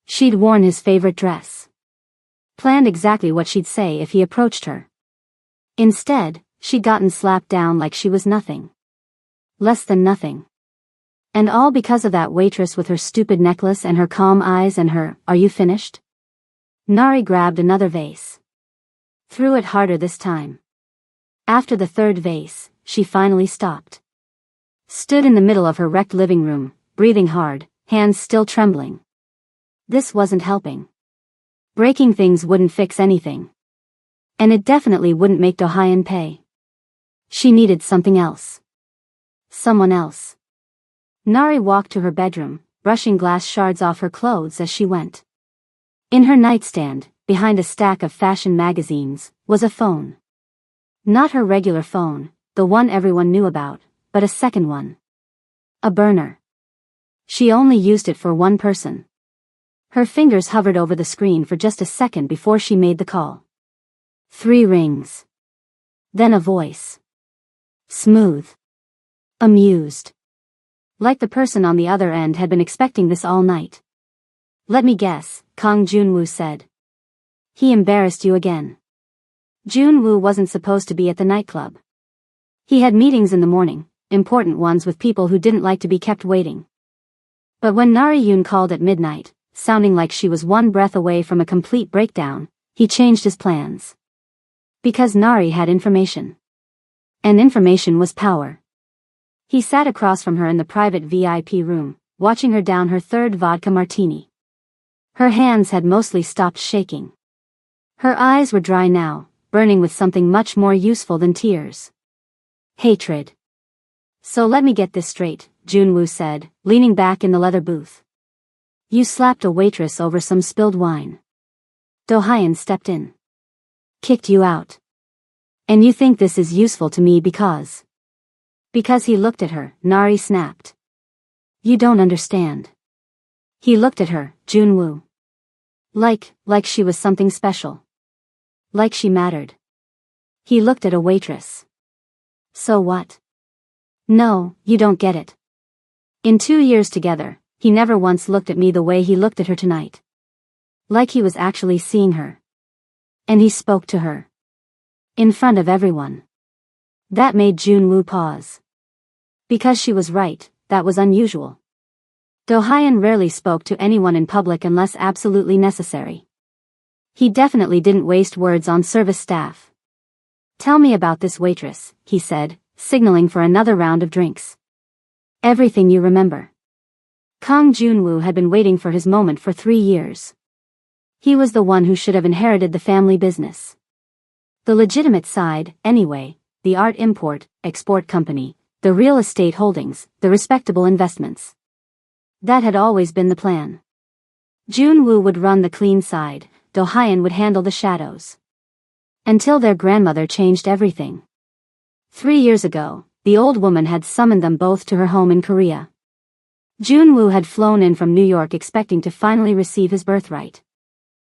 A: She'd worn his favorite dress. Planned exactly what she'd say if he approached her. Instead, she'd gotten slapped down like she was nothing. Less than nothing. And all because of that waitress with her stupid necklace and her calm eyes and her, are you finished? Nari grabbed another vase. Threw it harder this time. After the third vase, she finally stopped. Stood in the middle of her wrecked living room, breathing hard, hands still trembling. This wasn't helping. Breaking things wouldn't fix anything. And it definitely wouldn't make Do-hyun pay. She needed something else. Someone else. Nari walked to her bedroom, brushing glass shards off her clothes as she went. In her nightstand, behind a stack of fashion magazines, was a phone. Not her regular phone, the one everyone knew about, but a second one. A burner. She only used it for one person. Her fingers hovered over the screen for just a second before she made the call. 3 rings. Then a voice. Smooth. Amused. Like the person on the other end had been expecting this all night. Let me guess, Kang Junwoo said. He embarrassed you again. Junwoo wasn't supposed to be at the nightclub. He had meetings in the morning, important ones with people who didn't like to be kept waiting. But when Nari Yoon called at midnight, sounding like she was one breath away from a complete breakdown, he changed his plans. Because Nari had information. And information was power. He sat across from her in the private VIP room, watching her down her third vodka martini. Her hands had mostly stopped shaking. Her eyes were dry now, burning with something much more useful than tears. Hatred. So let me get this straight, Junwoo said, leaning back in the leather booth. You slapped a waitress over some spilled wine. Do-hyun stepped in. Kicked you out. And you think this is useful to me because he looked at her, Nari snapped. You don't understand. He looked at her, Junwoo. Like she was something special. Like she mattered. He looked at a waitress. So what? No, you don't get it. In 2 years together, he never once looked at me the way he looked at her tonight. Like he was actually seeing her. And he spoke to her. In front of everyone. That made Junwoo pause. Because she was right, that was unusual. Do-hyun rarely spoke to anyone in public unless absolutely necessary. He definitely didn't waste words on service staff. Tell me about this waitress, he said, signaling for another round of drinks. Everything you remember. Kang Junwoo had been waiting for his moment for 3 years. He was the one who should have inherited the family business. The legitimate side, anyway, the art import-export company, the real estate holdings, the respectable investments. That had always been the plan. Junwoo would run the clean side, Do-hyun would handle the shadows. Until their grandmother changed everything. 3 years ago, the old woman had summoned them both to her home in Korea. Junwoo had flown in from New York expecting to finally receive his birthright.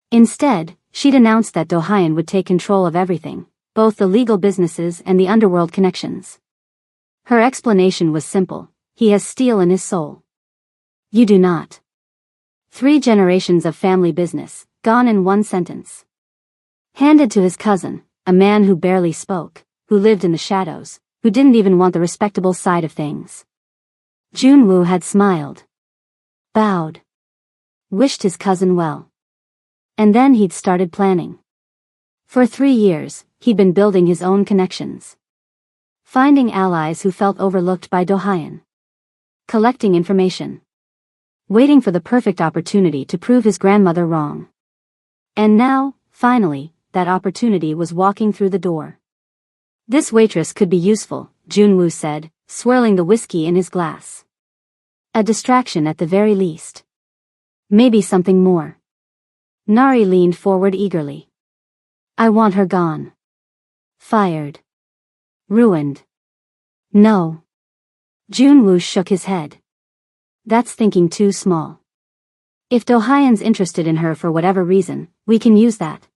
A: Instead, she'd announced that Do-hyun would take control of everything, both the legal businesses and the underworld connections. Her explanation was simple: he has steel in his soul. You do not. 3 generations of family business, gone in one sentence. Handed to his cousin, a man who barely spoke, who lived in the shadows, who didn't even want the respectable side of things. Junwoo had smiled. Bowed. Wished his cousin well. And then he'd started planning. For 3 years, he'd been building his own connections. Finding allies who felt overlooked by Do-hyun. Collecting information. Waiting for the perfect opportunity to prove his grandmother wrong. And now, finally, that opportunity was walking through the door. This waitress could be useful, Junwoo said, swirling the whiskey in his glass. A distraction at the very least. Maybe something more. Nari leaned forward eagerly. I want her gone. Fired. Ruined. No. Junwoo shook his head. That's thinking too small. If Do-hyun's interested in her for whatever reason, we can use that.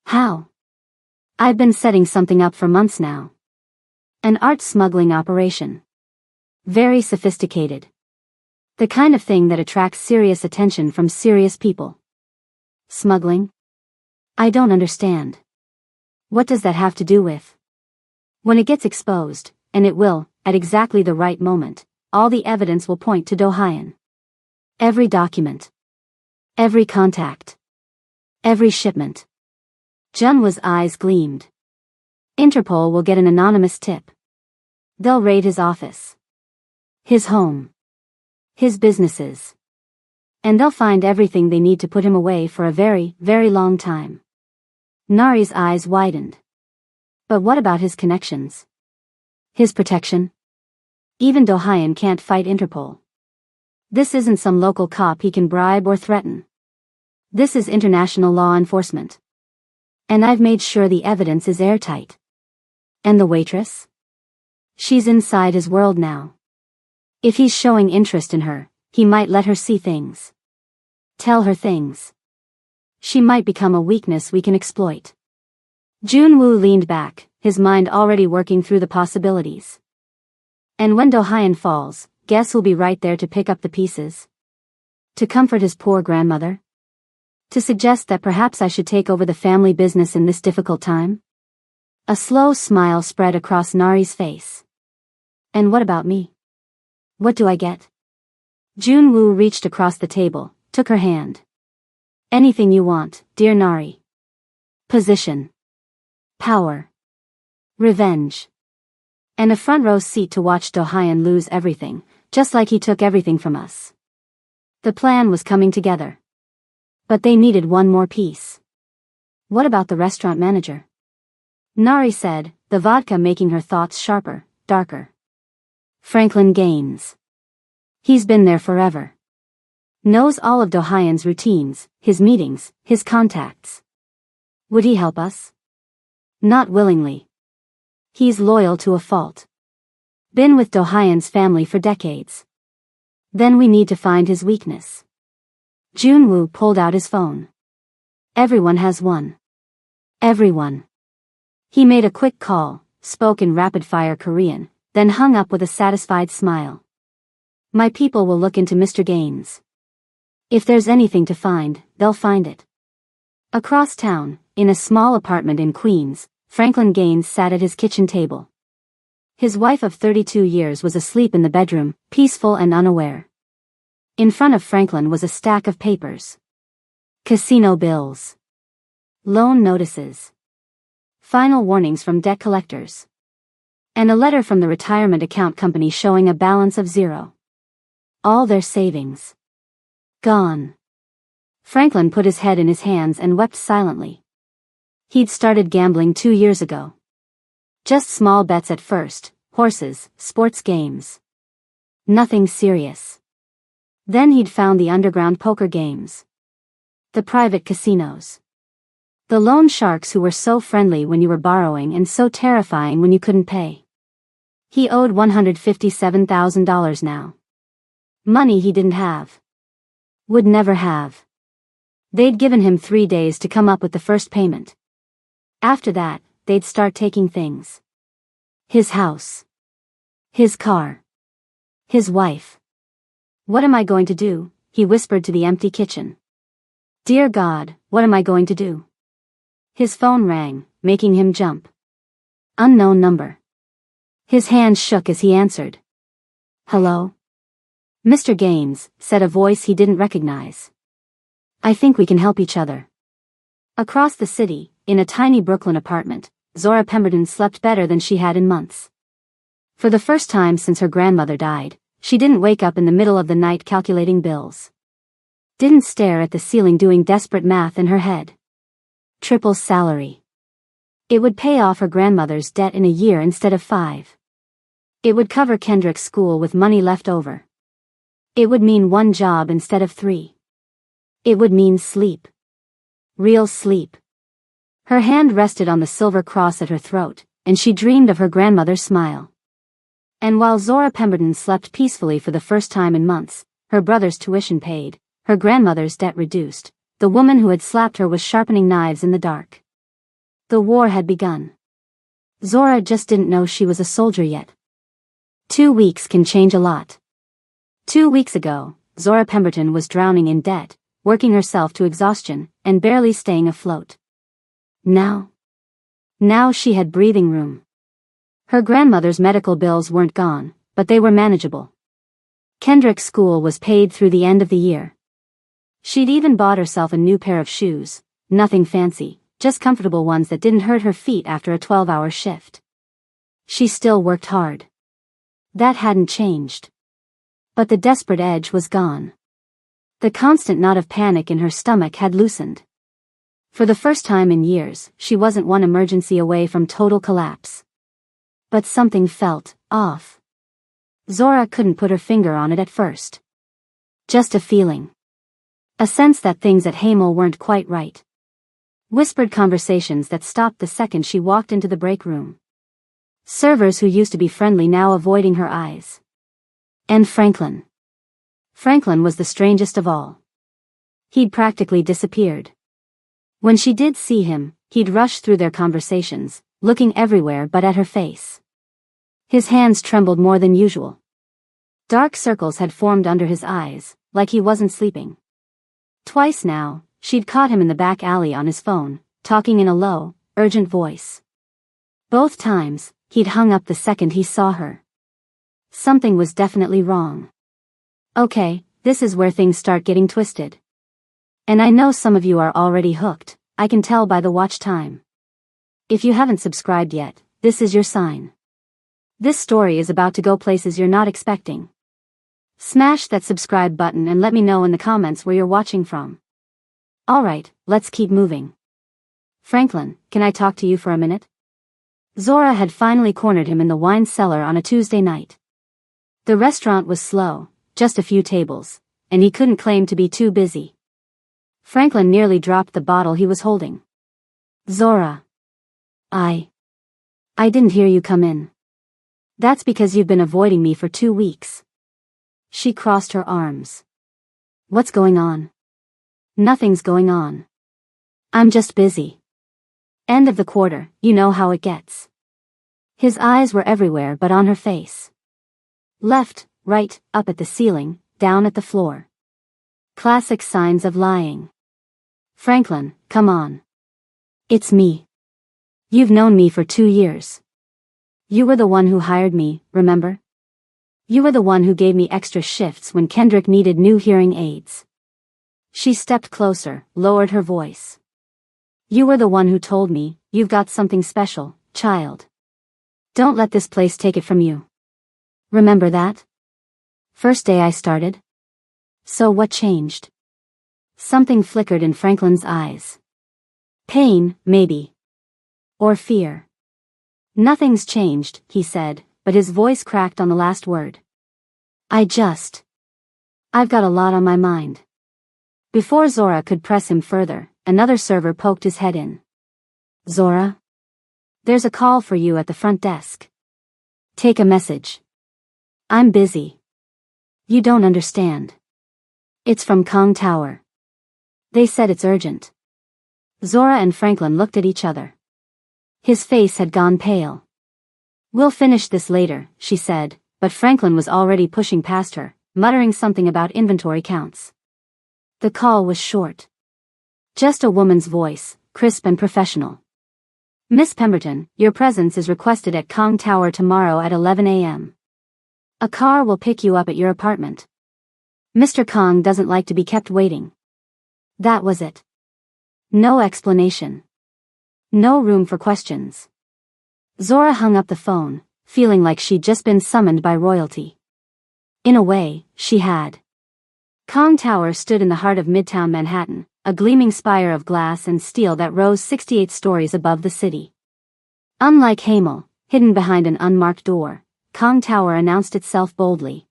A: How? I've been setting something up for months now. An art smuggling operation. Very sophisticated. The kind of thing that attracts serious attention from serious people. Smuggling? I don't understand. What does that have to do with? When it gets exposed, and it will, at exactly the right moment, all the evidence will point to Do-hyun. Every document. Every contact. Every shipment. Junwoo's eyes gleamed. Interpol will get an anonymous tip. They'll raid his office. His home. His businesses. And they'll find everything they need to put him away for a very, very long time. Nari's eyes widened. But what about his connections? His protection? Even Do-hyun can't fight Interpol. This isn't some local cop he can bribe or threaten. This is international law enforcement. And I've made sure the evidence is airtight. And the waitress? She's inside his world now. If he's showing interest in her, he might let her see things. Tell her things. She might become a weakness we can exploit. Junwoo leaned back, his mind already working through the possibilities. And when Do-hyun falls, guess who'll be right there to pick up the pieces? To comfort his poor grandmother? To suggest that perhaps I should take over the family business in this difficult time? A slow smile spread across Nari's face. And what about me? What do I get? Junwoo reached across the table, took her hand. Anything you want, dear Nari. Position. Power. Revenge. And a front row seat to watch Do-hyun lose everything, just like he took everything from us. The plan was coming together. But they needed one more piece. What about the restaurant manager? Nari said, the vodka making her thoughts sharper, darker. Franklin Gaines. He's been there forever. Knows all of Do-hyun's routines, his meetings, his contacts. Would he help us? Not willingly. He's loyal to a fault. Been with Do-hyun's family for decades. Then we need to find his weakness. Junwoo pulled out his phone. Everyone has one. Everyone. He made a quick call, spoke in rapid-fire Korean, then hung up with a satisfied smile. My people will look into Mr. Gaines. If there's anything to find, they'll find it. Across town, in a small apartment in Queens, Franklin Gaines sat at his kitchen table. His wife of 32 years was asleep in the bedroom, peaceful and unaware. In front of Franklin was a stack of papers. Casino bills. Loan notices. Final warnings from debt collectors. And a letter from the retirement account company showing a balance of 0. All their savings. Gone. Franklin put his head in his hands and wept silently. He'd started gambling 2 years ago. Just small bets at first, horses, sports games. Nothing serious. Then he'd found the underground poker games. The private casinos. The loan sharks who were so friendly when you were borrowing and so terrifying when you couldn't pay. He owed $157,000 now. Money he didn't have. Would never have. They'd given him 3 days to come up with the first payment. After that, they'd start taking things. His house. His car. His wife. What am I going to do? He whispered to the empty kitchen. Dear God, what am I going to do? His phone rang, making him jump. Unknown number. His hands shook as he answered. Hello? Mr. Gaines, said a voice he didn't recognize. I think we can help each other. Across the city, in a tiny Brooklyn apartment, Zora Pemberton slept better than she had in months. For the first time since her grandmother died, she didn't wake up in the middle of the night calculating bills. Didn't stare at the ceiling doing desperate math in her head. Triple salary. It would pay off her grandmother's debt in a year instead of 5. It would cover Kendrick's school with money left over. It would mean 1 job instead of 3. It would mean sleep. Real sleep. Her hand rested on the silver cross at her throat, and she dreamed of her grandmother's smile. And while Zora Pemberton slept peacefully for the first time in months, her brother's tuition paid, her grandmother's debt reduced, the woman who had slapped her was sharpening knives in the dark. The war had begun. Zora just didn't know she was a soldier yet. 2 weeks can change a lot. 2 weeks ago, Zora Pemberton was drowning in debt, working herself to exhaustion, and barely staying afloat. Now she had breathing room. Her grandmother's medical bills weren't gone, but they were manageable. Kendrick's school was paid through the end of the year. She'd even bought herself a new pair of shoes, nothing fancy, just comfortable ones that didn't hurt her feet after a 12-hour shift. She still worked hard. That hadn't changed. But the desperate edge was gone. The constant knot of panic in her stomach had loosened. For the first time in years, she wasn't one emergency away from total collapse. But something felt off. Zora couldn't put her finger on it at first. Just a feeling. A sense that things at Hamel weren't quite right. Whispered conversations that stopped the second she walked into the break room. Servers who used to be friendly now avoiding her eyes. And Franklin. Franklin was the strangest of all. He'd practically disappeared. When she did see him, he'd rush through their conversations, looking everywhere but at her face. His hands trembled more than usual. Dark circles had formed under his eyes, like he wasn't sleeping. Twice now, she'd caught him in the back alley on his phone, talking in a low, urgent voice. Both times, he'd hung up the second he saw her. Something was definitely wrong. Okay, this is where things start getting twisted. And I know some of you are already hooked, I can tell by the watch time. If you haven't subscribed yet, this is your sign. This story is about to go places you're not expecting. Smash that subscribe button and let me know in the comments where you're watching from. Alright, let's keep moving. Franklin, can I talk to you for a minute? Zora had finally cornered him in the wine cellar on a Tuesday night. The restaurant was slow, just a few tables, and he couldn't claim to be too busy. Franklin nearly dropped the bottle he was holding. Zora. I didn't hear you come in. That's because you've been avoiding me for 2 weeks. She crossed her arms. What's going on? Nothing's going on. I'm just busy. End of the quarter, you know how it gets. His eyes were everywhere but on her face. Left, right, up at the ceiling, down at the floor. Classic signs of lying. Franklin, come on. It's me. You've known me for 2 years. You were the one who hired me, remember? You were the one who gave me extra shifts when Kendrick needed new hearing aids. She stepped closer, lowered her voice. You were the one who told me, you've got something special, child. Don't let this place take it from you. Remember that? First day I started? So what changed? Something flickered in Franklin's eyes. Pain, maybe. Or fear. Nothing's changed, he said, but his voice cracked on the last word. I've got a lot on my mind. Before Zora could press him further, another server poked his head in. Zora? There's a call for you at the front desk. Take a message. I'm busy. You don't understand. It's from Kong Tower. They said it's urgent. Zora and Franklin looked at each other. His face had gone pale. We'll finish this later, she said, but Franklin was already pushing past her, muttering something about inventory counts. The call was short. Just a woman's voice, crisp and professional. Miss Pemberton, your presence is requested at Kong Tower tomorrow at 11 a.m. A car will pick you up at your apartment. Mr. Kong doesn't like to be kept waiting. That was it. No explanation. No room for questions. Zora hung up the phone, feeling like she'd just been summoned by royalty. In a way, she had. Kong Tower stood in the heart of Midtown Manhattan, a gleaming spire of glass and steel that rose 68 stories above the city. Unlike Hamel, hidden behind an unmarked door, Kong Tower announced itself boldly.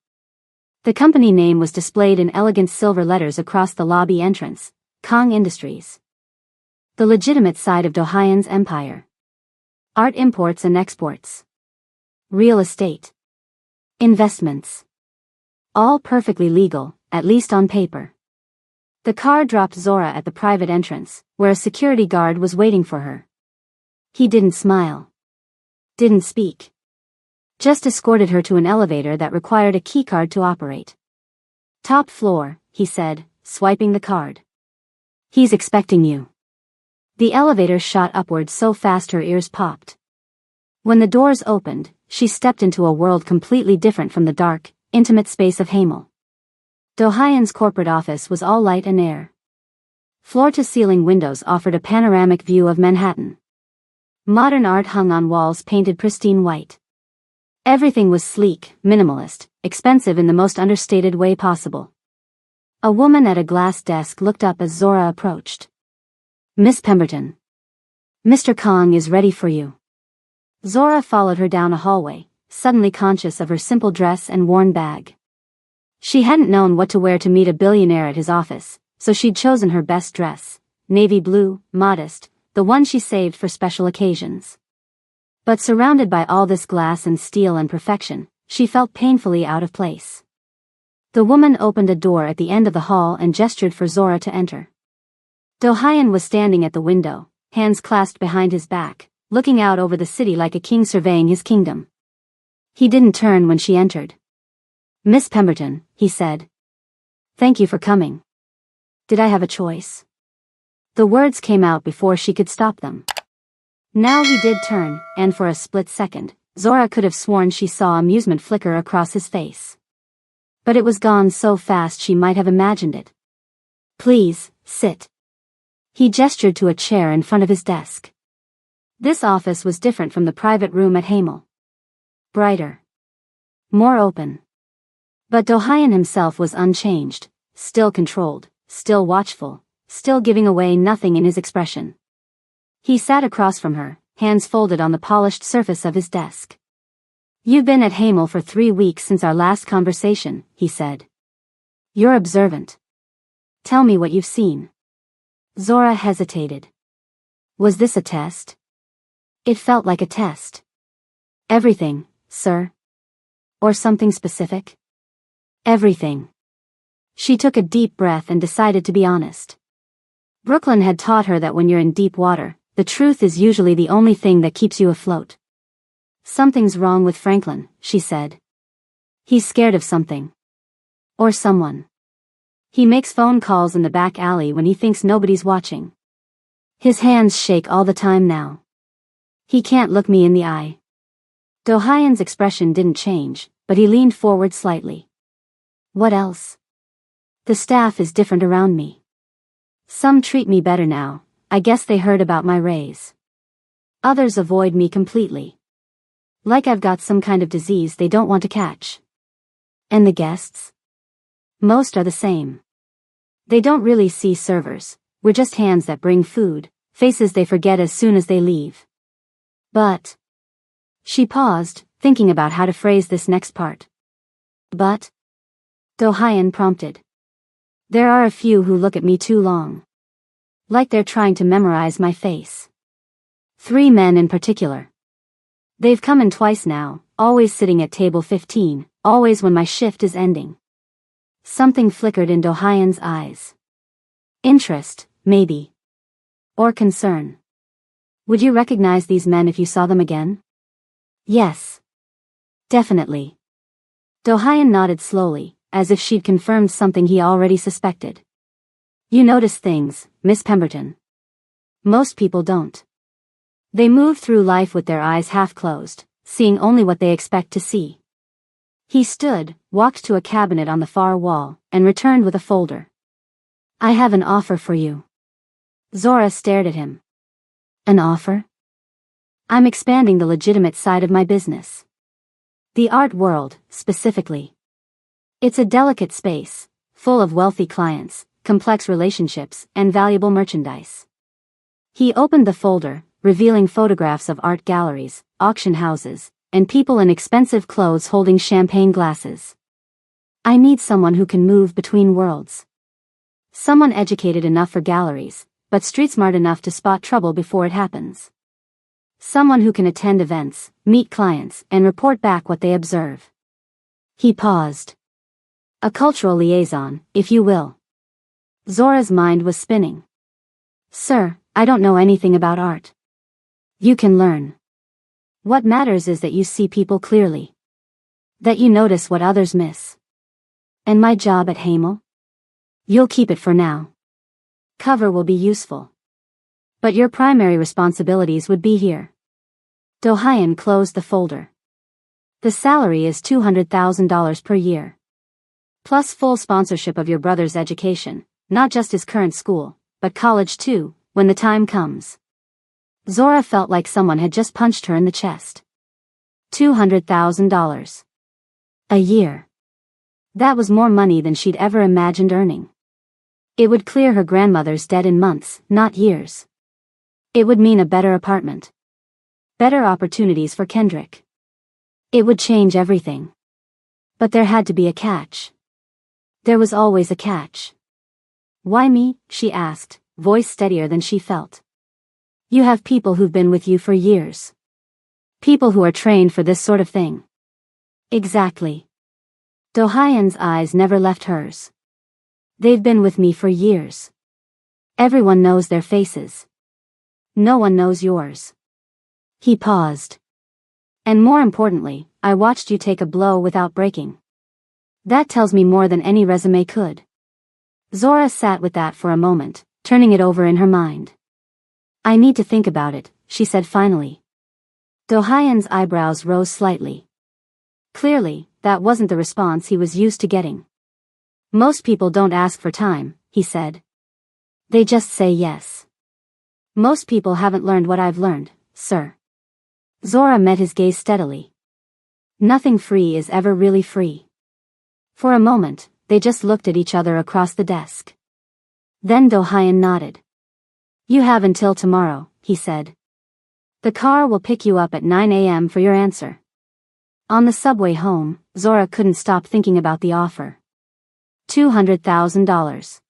A: The company name was displayed in elegant silver letters across the lobby entrance, Kong Industries. The legitimate side of Do-Hyen's empire. Art imports and exports. Real estate. Investments. All perfectly legal, at least on paper. The car dropped Zora at the private entrance, where a security guard was waiting for her. He didn't smile. Didn't speak. Just escorted her to an elevator that required a keycard to operate. Top floor, he said, swiping the card. He's expecting you. The elevator shot upward so fast her ears popped. When the doors opened, she stepped into a world completely different from the dark, intimate space of Hamel. Do-Hyen's corporate office was all light and air. Floor-to-ceiling windows offered a panoramic view of Manhattan. Modern art hung on walls painted pristine white. Everything was sleek, minimalist, expensive in the most understated way possible. A woman at a glass desk looked up as Zora approached. Miss Pemberton. Mr. Kong is ready for you. Zora followed her down a hallway, suddenly conscious of her simple dress and worn bag. She hadn't known what to wear to meet a billionaire at his office, so she'd chosen her best dress, navy blue, modest, the one she saved for special occasions. But surrounded by all this glass and steel and perfection, she felt painfully out of place. The woman opened a door at the end of the hall and gestured for Zora to enter. Do-Hyen was standing at the window, hands clasped behind his back, looking out over the city like a king surveying his kingdom. He didn't turn when she entered. Miss Pemberton, he said. Thank you for coming. Did I have a choice? The words came out before she could stop them. Now he did turn, and for a split second, Zora could have sworn she saw amusement flicker across his face. But it was gone so fast she might have imagined it. Please, sit. He gestured to a chair in front of his desk. This office was different from the private room at Hamel. Brighter. More open. But Do-Hyen himself was unchanged, still controlled, still watchful, still giving away nothing in his expression. He sat across from her, hands folded on the polished surface of his desk. You've been at Hamel for 3 weeks since our last conversation, he said. You're observant. Tell me what you've seen. Zora hesitated. Was this a test? It felt like a test. Everything, sir. Or something specific? Everything. She took a deep breath and decided to be honest. Brooklyn had taught her that when you're in deep water, the truth is usually the only thing that keeps you afloat. Something's wrong with Franklin, she said. He's scared of something. Or someone. He makes phone calls in the back alley when he thinks nobody's watching. His hands shake all the time now. He can't look me in the eye. Do-Hyen's expression didn't change, but he leaned forward slightly. What else? The staff is different around me. Some treat me better now, I guess they heard about my raise. Others avoid me completely. Like I've got some kind of disease they don't want to catch. And the guests? Most are the same. They don't really see servers, we're just hands that bring food, faces they forget as soon as they leave. But... She paused, thinking about how to phrase this next part. But? Do-Hyen prompted. There are a few who look at me too long. Like they're trying to memorize my face. 3 men in particular. They've come in twice now, always sitting at table 15, always when my shift is ending. Something flickered in Do-hyun's eyes. Interest, maybe. Or concern. Would you recognize these men if you saw them again? Yes. Definitely. Do-hyun nodded slowly, as if she'd confirmed something he already suspected. You notice things, Miss Pemberton. Most people don't. They move through life with their eyes half closed, seeing only what they expect to see. He stood, walked to a cabinet on the far wall, and returned with a folder. I have an offer for you. Zora stared at him. An offer? I'm expanding the legitimate side of my business. The art world, specifically. It's a delicate space, full of wealthy clients, complex relationships, and valuable merchandise. He opened the folder, revealing photographs of art galleries, auction houses, and people in expensive clothes holding champagne glasses. I need someone who can move between worlds. Someone educated enough for galleries, but street-smart enough to spot trouble before it happens. Someone who can attend events, meet clients, and report back what they observe. He paused. A cultural liaison, if you will. Zora's mind was spinning. Sir, I don't know anything about art. You can learn. What matters is that you see people clearly. That you notice what others miss. And my job at Hamel? You'll keep it for now. Cover will be useful. But your primary responsibilities would be here. Do-hyun closed the folder. The salary is $200,000 per year. Plus full sponsorship of your brother's education, not just his current school, but college too, when the time comes. Zora felt like someone had just punched her in the chest. $200,000. A year. That was more money than she'd ever imagined earning. It would clear her grandmother's debt in months, not years. It would mean a better apartment. Better opportunities for Kendrick. It would change everything. But there had to be a catch. There was always a catch. Why me? She asked, voice steadier than she felt. You have people who've been with you for years. People who are trained for this sort of thing. Exactly. Do-hyun's eyes never left hers. They've been with me for years. Everyone knows their faces. No one knows yours. He paused. And more importantly, I watched you take a blow without breaking. That tells me more than any resume could. Zora sat with that for a moment, turning it over in her mind. I need to think about it, she said finally. Do-hyun's eyebrows rose slightly. Clearly, that wasn't the response he was used to getting. Most people don't ask for time, he said. They just say yes. Most people haven't learned what I've learned, sir. Zora met his gaze steadily. Nothing free is ever really free. For a moment, they just looked at each other across the desk. Then Do-hyun nodded. You have until tomorrow, he said. The car will pick you up at 9 a.m. for your answer. On the subway home, Zora couldn't stop thinking about the offer. $200,000.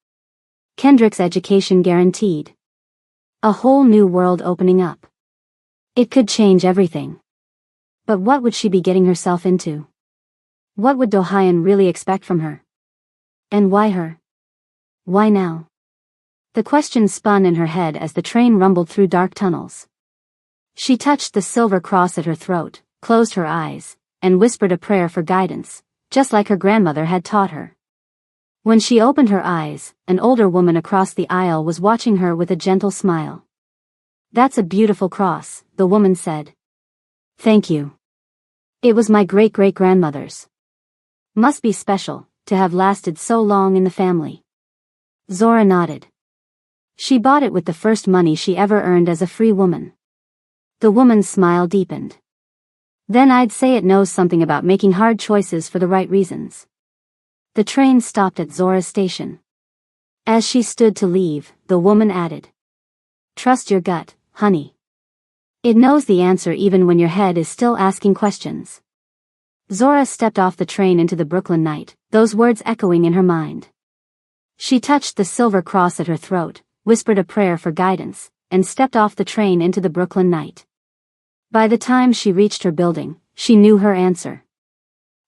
A: Kendrick's education guaranteed. A whole new world opening up. It could change everything. But what would she be getting herself into? What would Do-hyun really expect from her? And why her? Why now? The question spun in her head as the train rumbled through dark tunnels. She touched the silver cross at her throat, closed her eyes, and whispered a prayer for guidance, just like her grandmother had taught her. When she opened her eyes, an older woman across the aisle was watching her with a gentle smile. That's a beautiful cross, the woman said. Thank you. It was my great-great-grandmother's. Must be special, to have lasted so long in the family. Zora nodded. She bought it with the first money she ever earned as a free woman. The woman's smile deepened. Then I'd say it knows something about making hard choices for the right reasons. The train stopped at Zora's station. As she stood to leave, the woman added. Trust your gut, honey. It knows the answer even when your head is still asking questions. Zora stepped off the train into the Brooklyn night, those words echoing in her mind. She touched the silver cross at her throat, whispered a prayer for guidance, and stepped off the train into the Brooklyn night. By the time she reached her building, she knew her answer.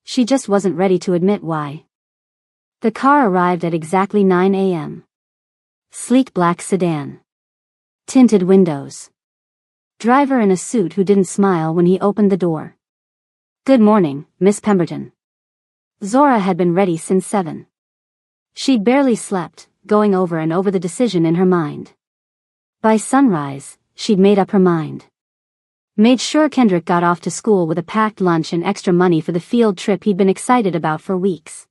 A: She just wasn't ready to admit why. The car arrived at exactly 9 a.m. Sleek black sedan. Tinted windows. Driver in a suit who didn't smile when he opened the door. "Good morning, Miss Pemberton." Zora had been ready since 7. She'd barely slept, going over and over the decision in her mind. By sunrise, she'd made up her mind. Made sure Kendrick got off to school with a packed lunch and extra money for the field trip he'd been excited about for weeks.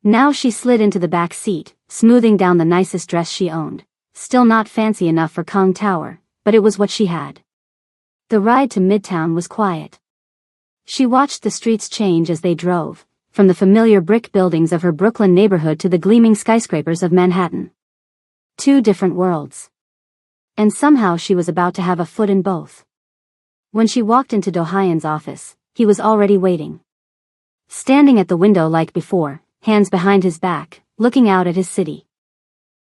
A: Now she slid into the back seat, smoothing down the nicest dress she owned. Still not fancy enough for Kong Tower, but it was what she had. The ride to Midtown was quiet. She watched the streets change as they drove, from the familiar brick buildings of her Brooklyn neighborhood to the gleaming skyscrapers of Manhattan. 2 different worlds. And somehow she was about to have a foot in both. When she walked into Dohayan's office, he was already waiting. Standing at the window like before, hands behind his back, looking out at his city.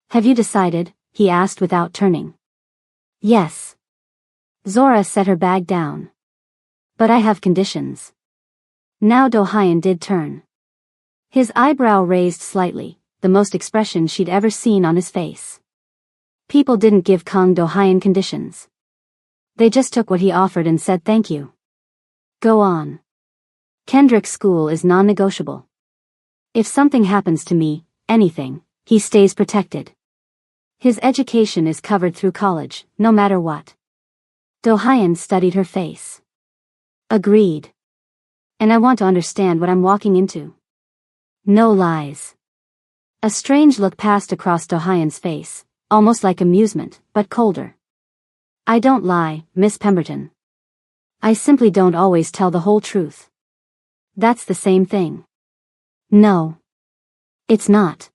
A: "Have you decided?" he asked without turning. "Yes." Zora set her bag down. "But I have conditions." Now Dohayan did turn. His eyebrow raised slightly, the most expression she'd ever seen on his face. People didn't give Kong Dohayan conditions. They just took what he offered and said thank you. "Go on. Kendrick's school is non-negotiable. If something happens to me, anything, he stays protected. His education is covered through college, no matter what." Dohayan studied her face. "Agreed. And I want to understand what I'm walking into. No lies." A strange look passed across Dohayan's face, almost like amusement, but colder. "I don't lie, Miss Pemberton. I simply don't always tell the whole truth." "That's the same thing." "No. It's not.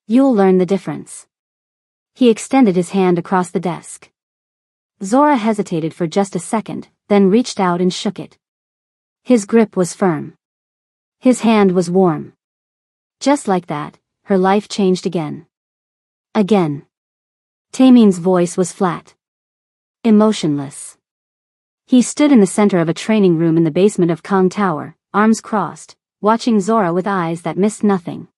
A: You'll learn the difference." He extended his hand across the desk. Zora hesitated for just a second, then reached out and shook it. His grip was firm. His hand was warm. Just like that, her life changed again. Again. Tamin's voice was flat. Emotionless. He stood in the center of a training room in the basement of Kong Tower, arms crossed, watching Zora with eyes that missed nothing.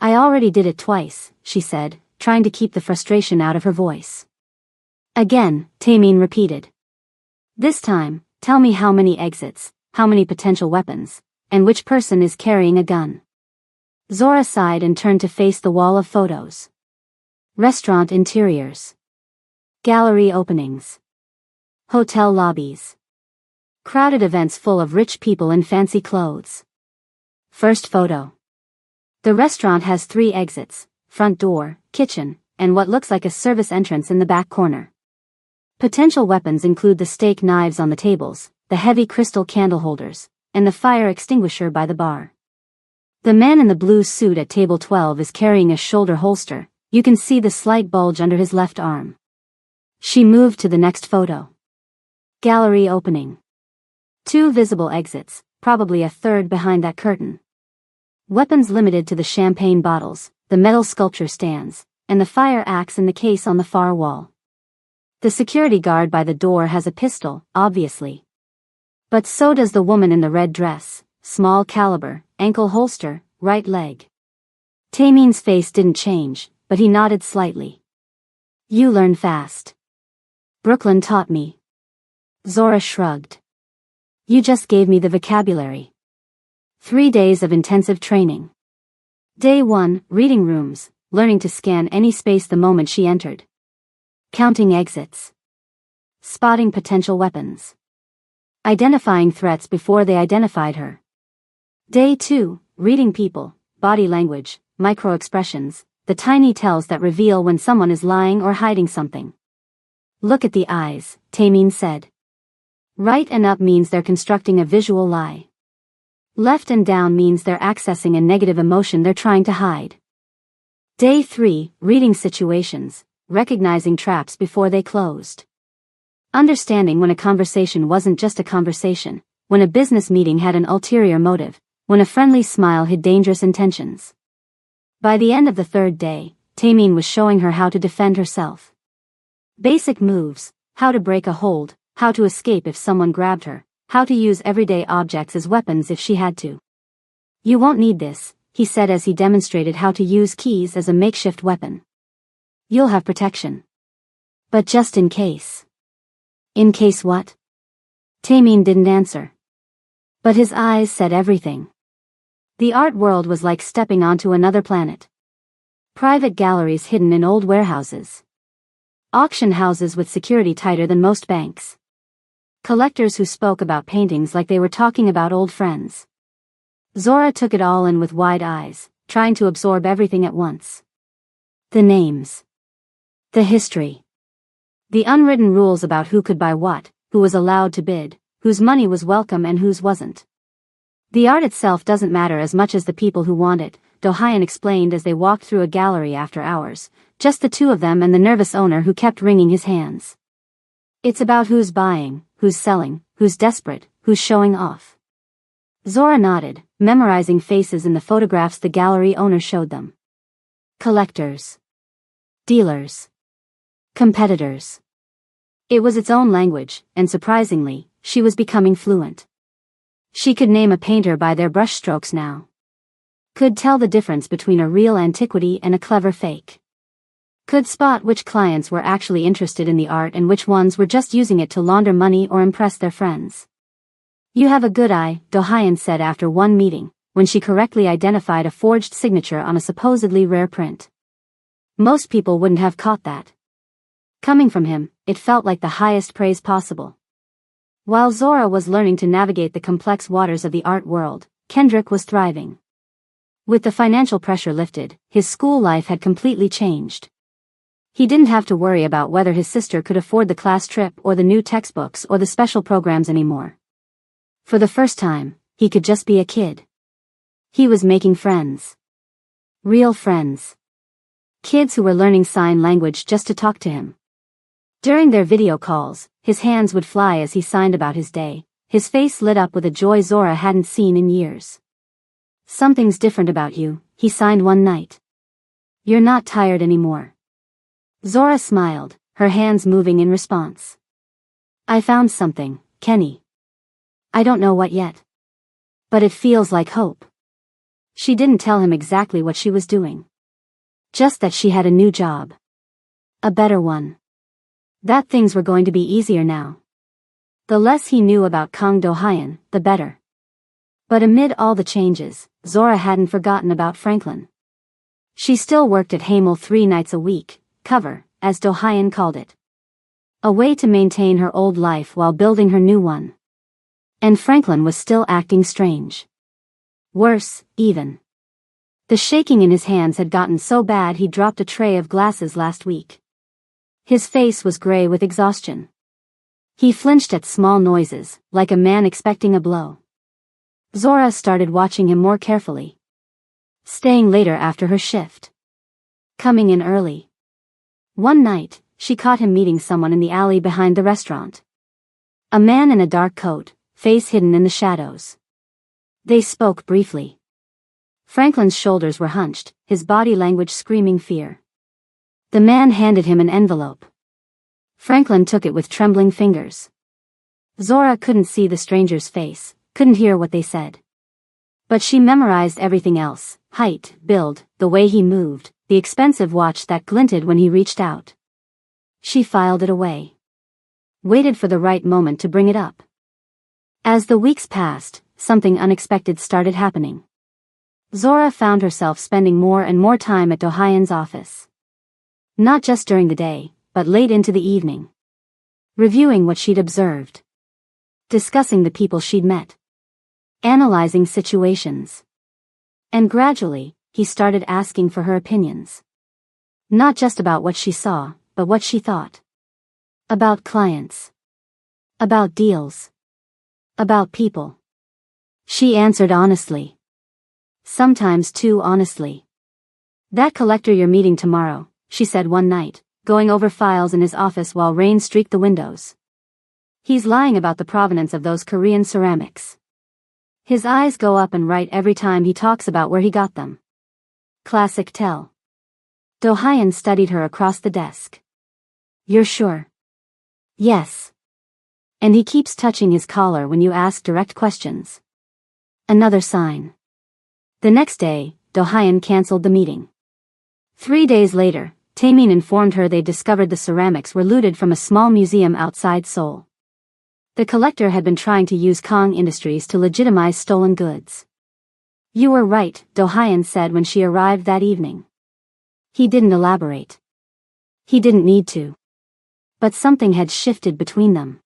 A: "I already did it twice," she said, trying to keep the frustration out of her voice. Again, Tamin repeated. "This time, tell me how many exits, how many potential weapons, and which person is carrying a gun." Zora sighed and turned to face the wall of photos. Restaurant interiors. Gallery openings. Hotel lobbies. Crowded events full of rich people in fancy clothes. First photo. The restaurant has 3 exits, front door, kitchen, and what looks like a service entrance in the back corner. Potential weapons include the steak knives on the tables, the heavy crystal candle holders, and the fire extinguisher by the bar. The man in the blue suit at table 12 is carrying a shoulder holster. You can see the slight bulge under his left arm. She moved to the next photo. Gallery opening. 2 visible exits, probably a third behind that curtain. Weapons limited to the champagne bottles, the metal sculpture stands, and the fire axe in the case on the far wall. The security guard by the door has a pistol, obviously. But so does the woman in the red dress, small caliber, ankle holster, right leg. Tamin's face didn't change, but he nodded slightly. "You learn fast." "Brooklyn taught me." Zora shrugged. "You just gave me the vocabulary." 3 days of intensive training. Day 1, reading rooms, learning to scan any space the moment she entered. Counting exits. Spotting potential weapons. Identifying threats before they identified her. Day 2, reading people, body language, micro-expressions, the tiny tells that reveal when someone is lying or hiding something. "Look at the eyes," Tamin said. Right and up means they're constructing a visual lie. Left and down means they're accessing a negative emotion they're trying to hide. Day 3, reading situations, recognizing traps before they closed. Understanding when a conversation wasn't just a conversation, when a business meeting had an ulterior motive, when a friendly smile hid dangerous intentions. By the end of the third day, Taemin was showing her how to defend herself. Basic moves, how to break a hold, how to escape if someone grabbed her, how to use everyday objects as weapons if she had to. You won't need this, he said as he demonstrated how to use keys as a makeshift weapon. You'll have protection. But just in case. In case what? Taemin didn't answer. But his eyes said everything. The art world was like stepping onto another planet. Private galleries hidden in old warehouses. Auction houses with security tighter than most banks. Collectors who spoke about paintings like they were talking about old friends. Zora took it all in with wide eyes, trying to absorb everything at once. The names. The history. The unwritten rules about who could buy what, who was allowed to bid, whose money was welcome and whose wasn't. The art itself doesn't matter as much as the people who want it, Do-hyun explained as they walked through a gallery after hours, just the two of them and the nervous owner who kept wringing his hands. It's about who's buying, who's selling, who's desperate, who's showing off. Zora nodded, memorizing faces in the photographs the gallery owner showed them. Collectors. Dealers. Competitors. It was its own language, and surprisingly, she was becoming fluent. She could name a painter by their brushstrokes now. Could tell the difference between a real antiquity and a clever fake. Could spot which clients were actually interested in the art and which ones were just using it to launder money or impress their friends. You have a good eye, Do-hyun said after one meeting, when she correctly identified a forged signature on a supposedly rare print. Most people wouldn't have caught that. Coming from him, it felt like the highest praise possible. While Zora was learning to navigate the complex waters of the art world, Kendrick was thriving. With the financial pressure lifted, his school life had completely changed. He didn't have to worry about whether his sister could afford the class trip or the new textbooks or the special programs anymore. For the first time, he could just be a kid. He was making friends. Real friends. Kids who were learning sign language just to talk to him. During their video calls, his hands would fly as he signed about his day, his face lit up with a joy Zora hadn't seen in years. Something's different about you, he signed one night. You're not tired anymore. Zora smiled, her hands moving in response. I found something, Kenny. I don't know what yet. But it feels like hope. She didn't tell him exactly what she was doing. Just that she had a new job. A better one. That things were going to be easier now. The less he knew about Kang Do-hyun, the better. But amid all the changes, Zora hadn't forgotten about Franklin. She still worked at Hamel 3 nights a week, cover, as Do-hyun called it. A way to maintain her old life while building her new one. And Franklin was still acting strange. Worse, even. The shaking in his hands had gotten so bad he dropped a tray of glasses last week. His face was gray with exhaustion. He flinched at small noises, like a man expecting a blow. Zora started watching him more carefully. Staying later after her shift. Coming in early. One night, she caught him meeting someone in the alley behind the restaurant. A man in a dark coat, face hidden in the shadows. They spoke briefly. Franklin's shoulders were hunched, his body language screaming fear. The man handed him an envelope. Franklin took it with trembling fingers. Zora couldn't see the stranger's face, couldn't hear what they said. But she memorized everything else, height, build, the way he moved, the expensive watch that glinted when he reached out. She filed it away. Waited for the right moment to bring it up. As the weeks passed, something unexpected started happening. Zora found herself spending more and more time at Do-hyun's office. Not just during the day, but late into the evening. Reviewing what she'd observed. Discussing the people she'd met. Analyzing situations. And gradually, he started asking for her opinions. Not just about what she saw, but what she thought. About clients. About deals. About people. She answered honestly. Sometimes too honestly. That collector you're meeting tomorrow, she said one night, going over files in his office while rain streaked the windows. He's lying about the provenance of those Korean ceramics. His eyes go up and right every time he talks about where he got them. Classic tell. Do-hyun studied her across the desk. You're sure? Yes. And he keeps touching his collar when you ask direct questions. Another sign. The next day, Do-hyun cancelled the meeting. 3 days later, Taemin informed her they discovered the ceramics were looted from a small museum outside Seoul. The collector had been trying to use Kong Industries to legitimize stolen goods. You were right, Do-hyun said when she arrived that evening. He didn't elaborate. He didn't need to. But something had shifted between them.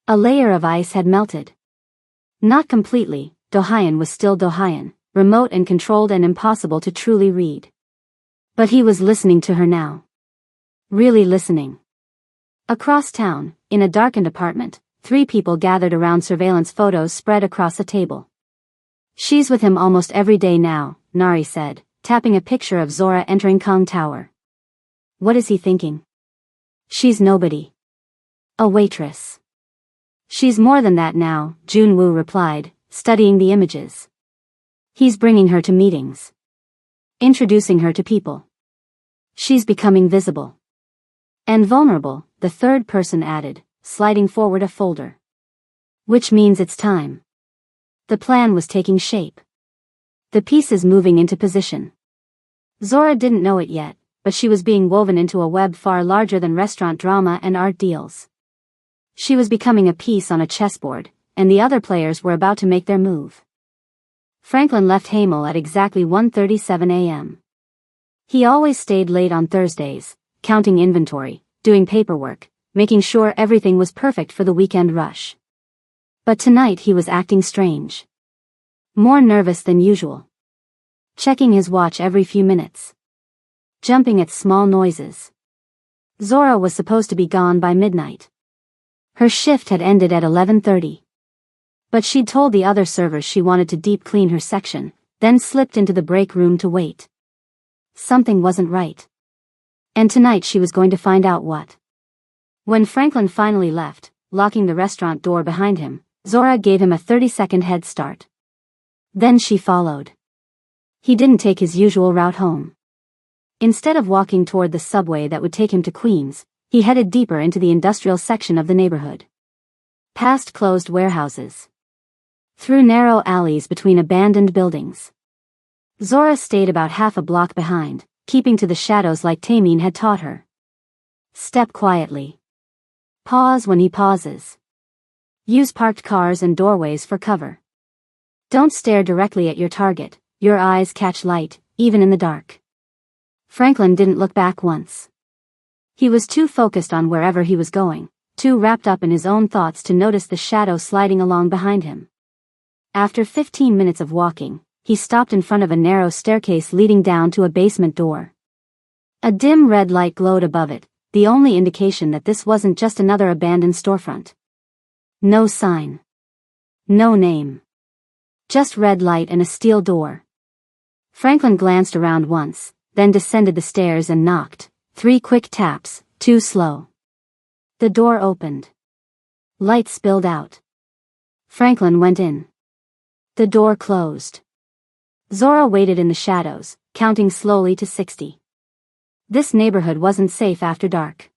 A: A layer of ice had melted. Not completely, Do-hyun was still Do-hyun, remote and controlled and impossible to truly read. But he was listening to her now. Really listening. Across town, in a darkened apartment, 3 people gathered around surveillance photos spread across a table. She's with him almost every day now, Nari said, tapping a picture of Zora entering Kong Tower. What is he thinking? She's nobody. A waitress. She's more than that now, Jun-woo replied, studying the images. He's bringing her to meetings. Introducing her to people. She's becoming visible. And vulnerable, the third person added, sliding forward a folder. Which means it's time. The plan was taking shape. The pieces moving into position. Zora didn't know it yet, but she was being woven into a web far larger than restaurant drama and art deals. She was becoming a piece on a chessboard, and the other players were about to make their move. Franklin left Hamel at exactly 1:37 a.m. He always stayed late on Thursdays, counting inventory, doing paperwork, making sure everything was perfect for the weekend rush. But tonight he was acting strange. More nervous than usual. Checking his watch every few minutes. Jumping at small noises. Zora was supposed to be gone by midnight. Her shift had ended at 11:30. But she'd told the other servers she wanted to deep clean her section, then slipped into the break room to wait. Something wasn't right. And tonight she was going to find out what. When Franklin finally left, locking the restaurant door behind him, Zora gave him a 30-second head start. Then she followed. He didn't take his usual route home. Instead of walking toward the subway that would take him to Queens, he headed deeper into the industrial section of the neighborhood. Past closed warehouses. Through narrow alleys between abandoned buildings. Zora stayed about half a block behind, keeping to the shadows like Taemin had taught her. Step quietly. Pause when he pauses. Use parked cars and doorways for cover. Don't stare directly at your target, your eyes catch light, even in the dark. Franklin didn't look back once. He was too focused on wherever he was going, too wrapped up in his own thoughts to notice the shadow sliding along behind him. After 15 minutes of walking, he stopped in front of a narrow staircase leading down to a basement door. A dim red light glowed above it, the only indication that this wasn't just another abandoned storefront. No sign. No name. Just red light and a steel door. Franklin glanced around once, then descended the stairs and knocked. 3 quick taps, too slow. The door opened. Light spilled out. Franklin went in. The door closed. Zora waited in the shadows, counting slowly to 60. This neighborhood wasn't safe after dark.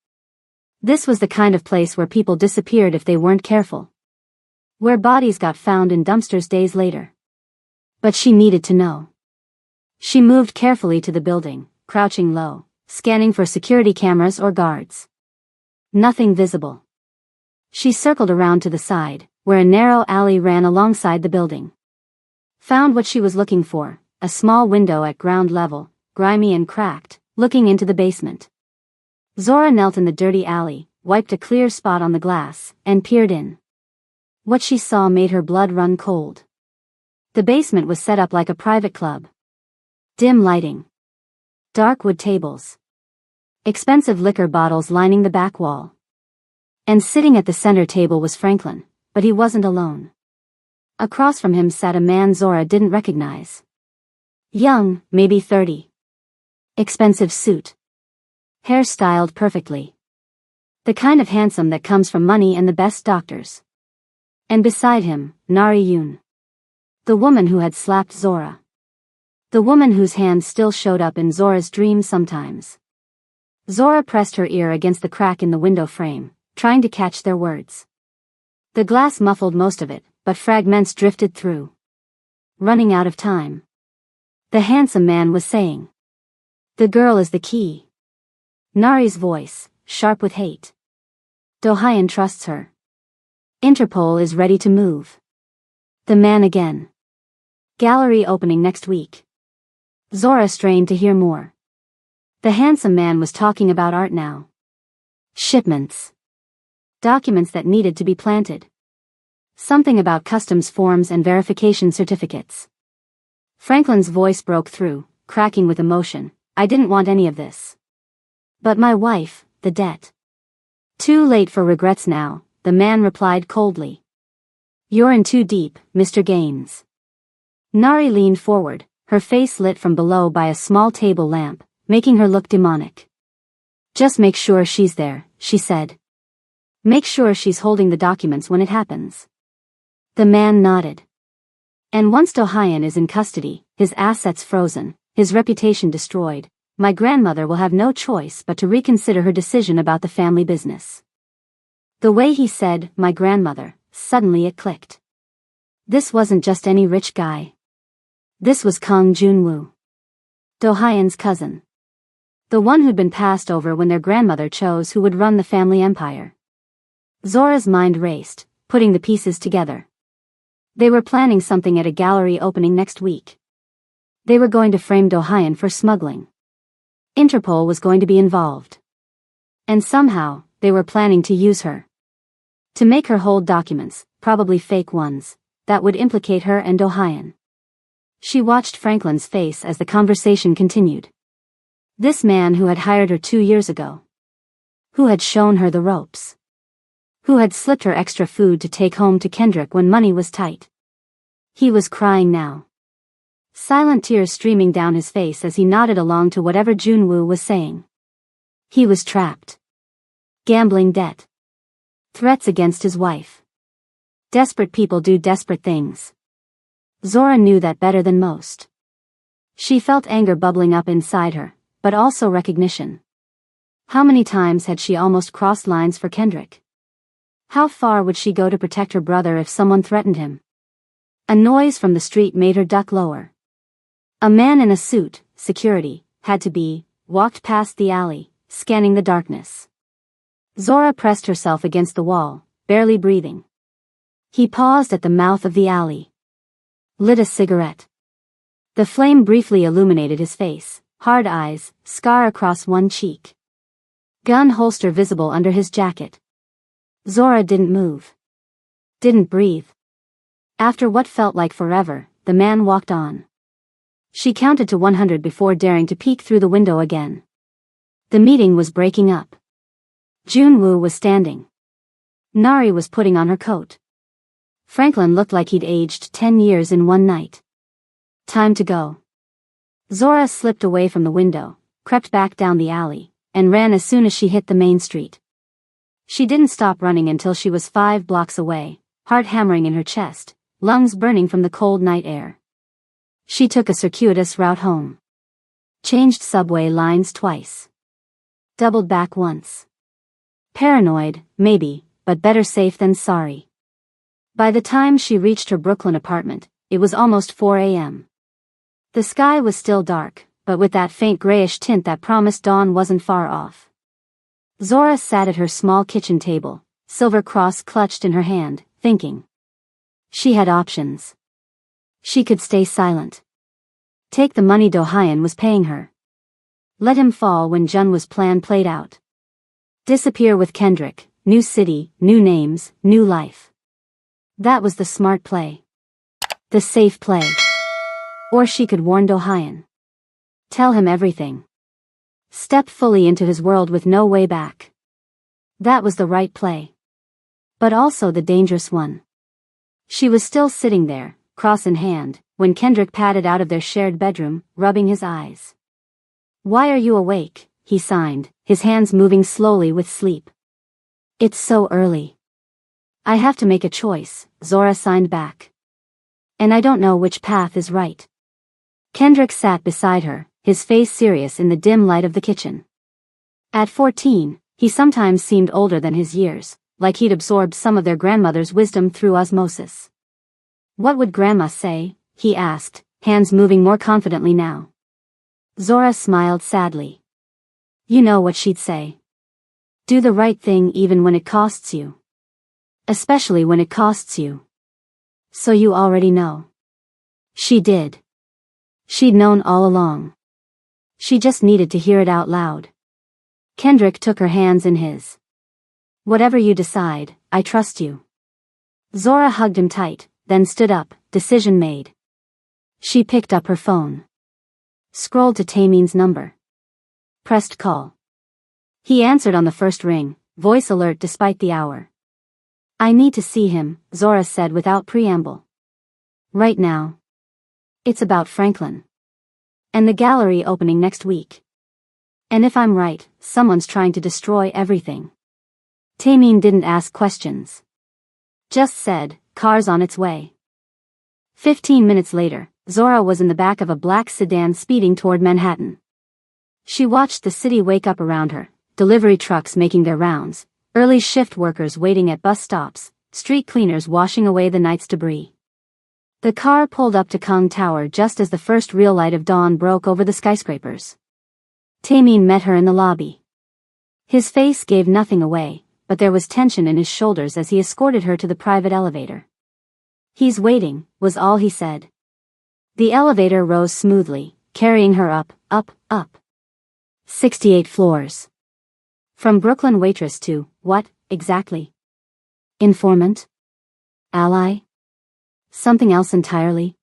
A: This was the kind of place where people disappeared if they weren't careful. Where bodies got found in dumpsters days later. But she needed to know. She moved carefully to the building, crouching low, scanning for security cameras or guards. Nothing visible. She circled around to the side, where a narrow alley ran alongside the building. Found what she was looking for, a small window at ground level, grimy and cracked, looking into the basement. Zora knelt in the dirty alley, wiped a clear spot on the glass, and peered in. What she saw made her blood run cold. The basement was set up like a private club. Dim lighting. Dark wood tables. Expensive liquor bottles lining the back wall. And sitting at the center table was Franklin, but he wasn't alone. Across from him sat a man Zora didn't recognize. Young, maybe 30. Expensive suit. Hair styled perfectly. The kind of handsome that comes from money and the best doctors. And beside him, Nari Yoon. The woman who had slapped Zora. The woman whose hand still showed up in Zora's dreams sometimes. Zora pressed her ear against the crack in the window frame, trying to catch their words. The glass muffled most of it, but fragments drifted through. Running out of time. The handsome man was saying. The girl is the key. Nari's voice, sharp with hate. Do-hyun trusts her. Interpol is ready to move. The man again. Gallery opening next week. Zora strained to hear more. The handsome man was talking about art now. Shipments. Documents that needed to be planted. Something about customs forms and verification certificates. Franklin's voice broke through, cracking with emotion. I didn't want any of this. But my wife, the debt. Too late for regrets now, the man replied coldly. You're in too deep, Mr. Gaines. Nari leaned forward, her face lit from below by a small table lamp, making her look demonic. Just make sure she's there, she said. Make sure she's holding the documents when it happens. The man nodded. And once Do-hyun is in custody, his assets frozen, his reputation destroyed, my grandmother will have no choice but to reconsider her decision about the family business. The way he said, my grandmother, suddenly it clicked. This wasn't just any rich guy. This was Kang Junwoo. Do-hyun's cousin. The one who'd been passed over when their grandmother chose who would run the family empire. Zora's mind raced, putting the pieces together. They were planning something at a gallery opening next week. They were going to frame Do-hyun for smuggling. Interpol was going to be involved. And somehow, they were planning to use her. To make her hold documents, probably fake ones, that would implicate her and Do-hyun. She watched Franklin's face as the conversation continued. This man who had hired her 2 years ago. Who had shown her the ropes. Who had slipped her extra food to take home to Kendrick when money was tight. He was crying now. Silent tears streaming down his face as he nodded along to whatever Junwoo was saying. He was trapped. Gambling debt. Threats against his wife. Desperate people do desperate things. Zora knew that better than most. She felt anger bubbling up inside her, but also recognition. How many times had she almost crossed lines for Kendrick? How far would she go to protect her brother if someone threatened him? A noise from the street made her duck lower. A man in a suit, security, had to be, walked past the alley, scanning the darkness. Zora pressed herself against the wall, barely breathing. He paused at the mouth of the alley. Lit a cigarette. The flame briefly illuminated his face, hard eyes, scar across one cheek. Gun holster visible under his jacket. Zora didn't move. Didn't breathe. After what felt like forever, the man walked on. She counted to 100 before daring to peek through the window again. The meeting was breaking up. Junwoo was standing. Nari was putting on her coat. Franklin looked like he'd aged 10 years in one night. Time to go. Zora slipped away from the window, crept back down the alley, and ran as soon as she hit the main street. She didn't stop running until she was 5 blocks away, heart hammering in her chest, lungs burning from the cold night air. She took a circuitous route home. Changed subway lines twice. Doubled back once. Paranoid, maybe, but better safe than sorry. By the time she reached her Brooklyn apartment, it was almost 4 a.m. The sky was still dark, but with that faint grayish tint that promised dawn wasn't far off. Zora sat at her small kitchen table, silver cross clutched in her hand, thinking. She had options. She could stay silent. Take the money Do-hyun was paying her. Let him fall when Junwoo's plan played out. Disappear with Kendrick, new city, new names, new life. That was the smart play. The safe play. Or she could warn Do-hyun. Tell him everything. Step fully into his world with no way back. That was the right play. But also the dangerous one. She was still sitting there, cross in hand, when Kendrick padded out of their shared bedroom, rubbing his eyes. Why are you awake? He signed, his hands moving slowly with sleep. It's so early. I have to make a choice, Zora signed back. And I don't know which path is right. Kendrick sat beside her, his face serious in the dim light of the kitchen. At 14, he sometimes seemed older than his years, like he'd absorbed some of their grandmother's wisdom through osmosis. What would Grandma say? He asked, hands moving more confidently now. Zora smiled sadly. You know what she'd say. Do the right thing even when it costs you. Especially when it costs you. So you already know. She did. She'd known all along. She just needed to hear it out loud. Kendrick took her hands in his. Whatever you decide, I trust you. Zora hugged him tight, then stood up, decision made. She picked up her phone. Scrolled to Tamin's number. Pressed call. He answered on the first ring, voice alert despite the hour. I need to see him, Zora said without preamble. Right now. It's about Franklin. And the gallery opening next week. And if I'm right, someone's trying to destroy everything. Tamin didn't ask questions. Just said, car's on its way. 15 minutes later, Zora was in the back of a black sedan speeding toward Manhattan. She watched the city wake up around her, delivery trucks making their rounds, early shift workers waiting at bus stops, street cleaners washing away the night's debris. The car pulled up to Kong Tower just as the first real light of dawn broke over the skyscrapers. Tamin met her in the lobby. His face gave nothing away, but there was tension in his shoulders as he escorted her to the private elevator. He's waiting, was all he said. The elevator rose smoothly, carrying her up, up. 68 floors. From Brooklyn Waitress to, what, exactly? Informant? Ally? Something else entirely?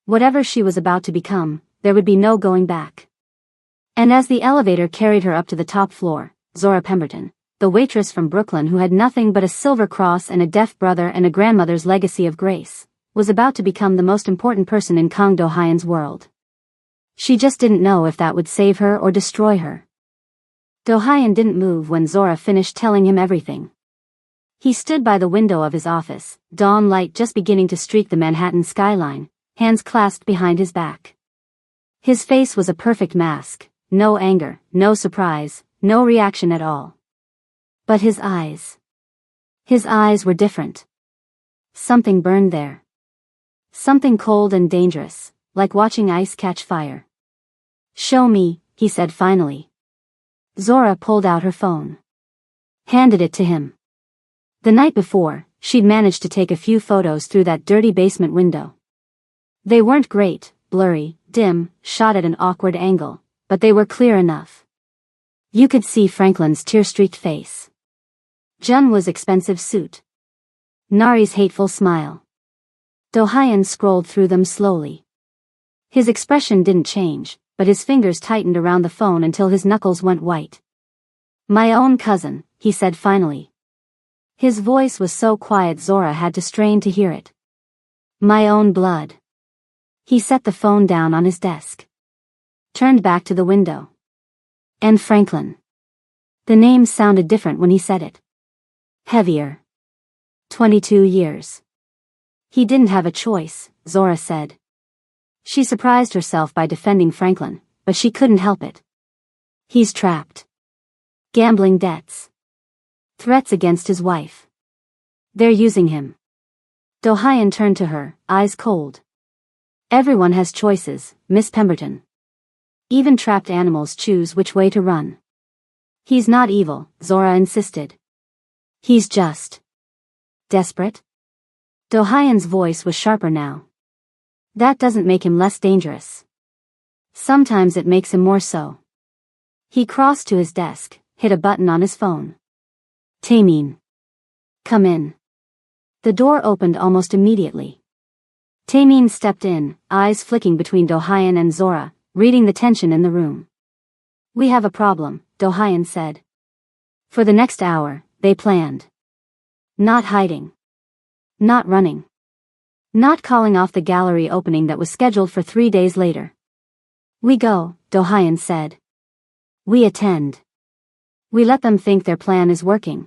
A: Whatever she was about to become, there would be no going back. And as the elevator carried her up to the top floor, Zora Pemberton, the waitress from Brooklyn who had nothing but a silver cross and a deaf brother and a grandmother's legacy of grace, was about to become the most important person in Kang Do-hyen's world. She just didn't know if that would save her or destroy her. Do-hyen didn't move when Zora finished telling him everything. He stood by the window of his office, dawn light just beginning to streak the Manhattan skyline, hands clasped behind his back. His face was a perfect mask, no anger, no surprise, no reaction at all. But his eyes were different. Something burned there. Something cold and dangerous, like watching ice catch fire. Show me, he said finally. Zora pulled out her phone. Handed it to him. The night before, she'd managed to take a few photos through that dirty basement window. They weren't great, blurry, dim, shot at an awkward angle, but they were clear enough. You could see Franklin's tear-streaked face. Junwa's expensive suit. Nari's hateful smile. Do-hyen scrolled through them slowly. His expression didn't change, but his fingers tightened around the phone until his knuckles went white. My own cousin, he said finally. His voice was so quiet Zora had to strain to hear it. My own blood. He set the phone down on his desk. Turned back to the window. And Franklin. The name sounded different when he said it. Heavier. 22 years. He didn't have a choice, Zora said. She surprised herself by defending Franklin, but she couldn't help it. He's trapped. Gambling debts. Threats against his wife. They're using him. Do-hyen turned to her, eyes cold. Everyone has choices, Miss Pemberton. Even trapped animals choose which way to run. He's not evil, Zora insisted. He's just desperate. Do-hyen's voice was sharper now. That doesn't make him less dangerous. Sometimes it makes him more so. He crossed to his desk, hit a button on his phone. Tamin. Come in. The door opened almost immediately. Tamin stepped in, eyes flicking between Do-hyen and Zora, reading the tension in the room. We have a problem, Do-hyen said. For the next hour, they planned. Not hiding. Not running. Not calling off the gallery opening that was scheduled for 3 days later. We go, Do-hyen said. We attend. We let them think their plan is working.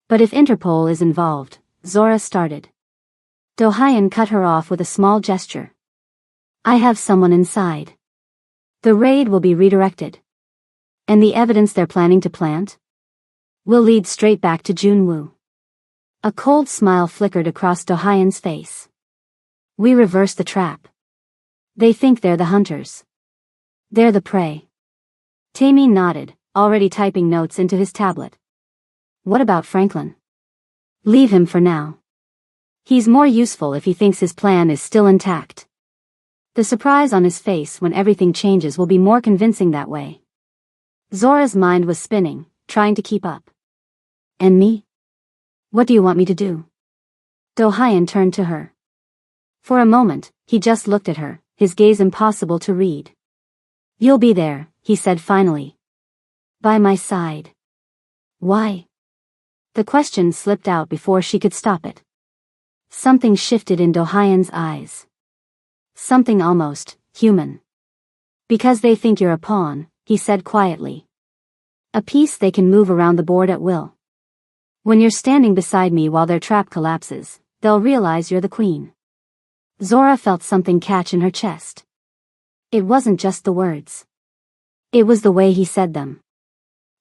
A: But if Interpol is involved, Zora started. Do-hyen cut her off with a small gesture. I have someone inside. The raid will be redirected. And the evidence they're planning to plant will lead straight back to Junwoo. A cold smile flickered across Do-hyen's face. We reverse the trap. They think they're the hunters. They're the prey. Taemin nodded, already typing notes into his tablet. What about Franklin? Leave him for now. He's more useful if he thinks his plan is still intact. The surprise on his face when everything changes will be more convincing that way. Zora's mind was spinning, trying to keep up. And me? What do you want me to do? Do-hyen turned to her. For a moment, he just looked at her, his gaze impossible to read. You'll be there, he said finally. By my side. Why? The question slipped out before she could stop it. Something shifted in Do-hyen's eyes. Something almost human. Because they think you're a pawn, he said quietly. A piece they can move around the board at will. When you're standing beside me while their trap collapses, they'll realize you're the queen. Zora felt something catch in her chest. It wasn't just the words. It was the way he said them.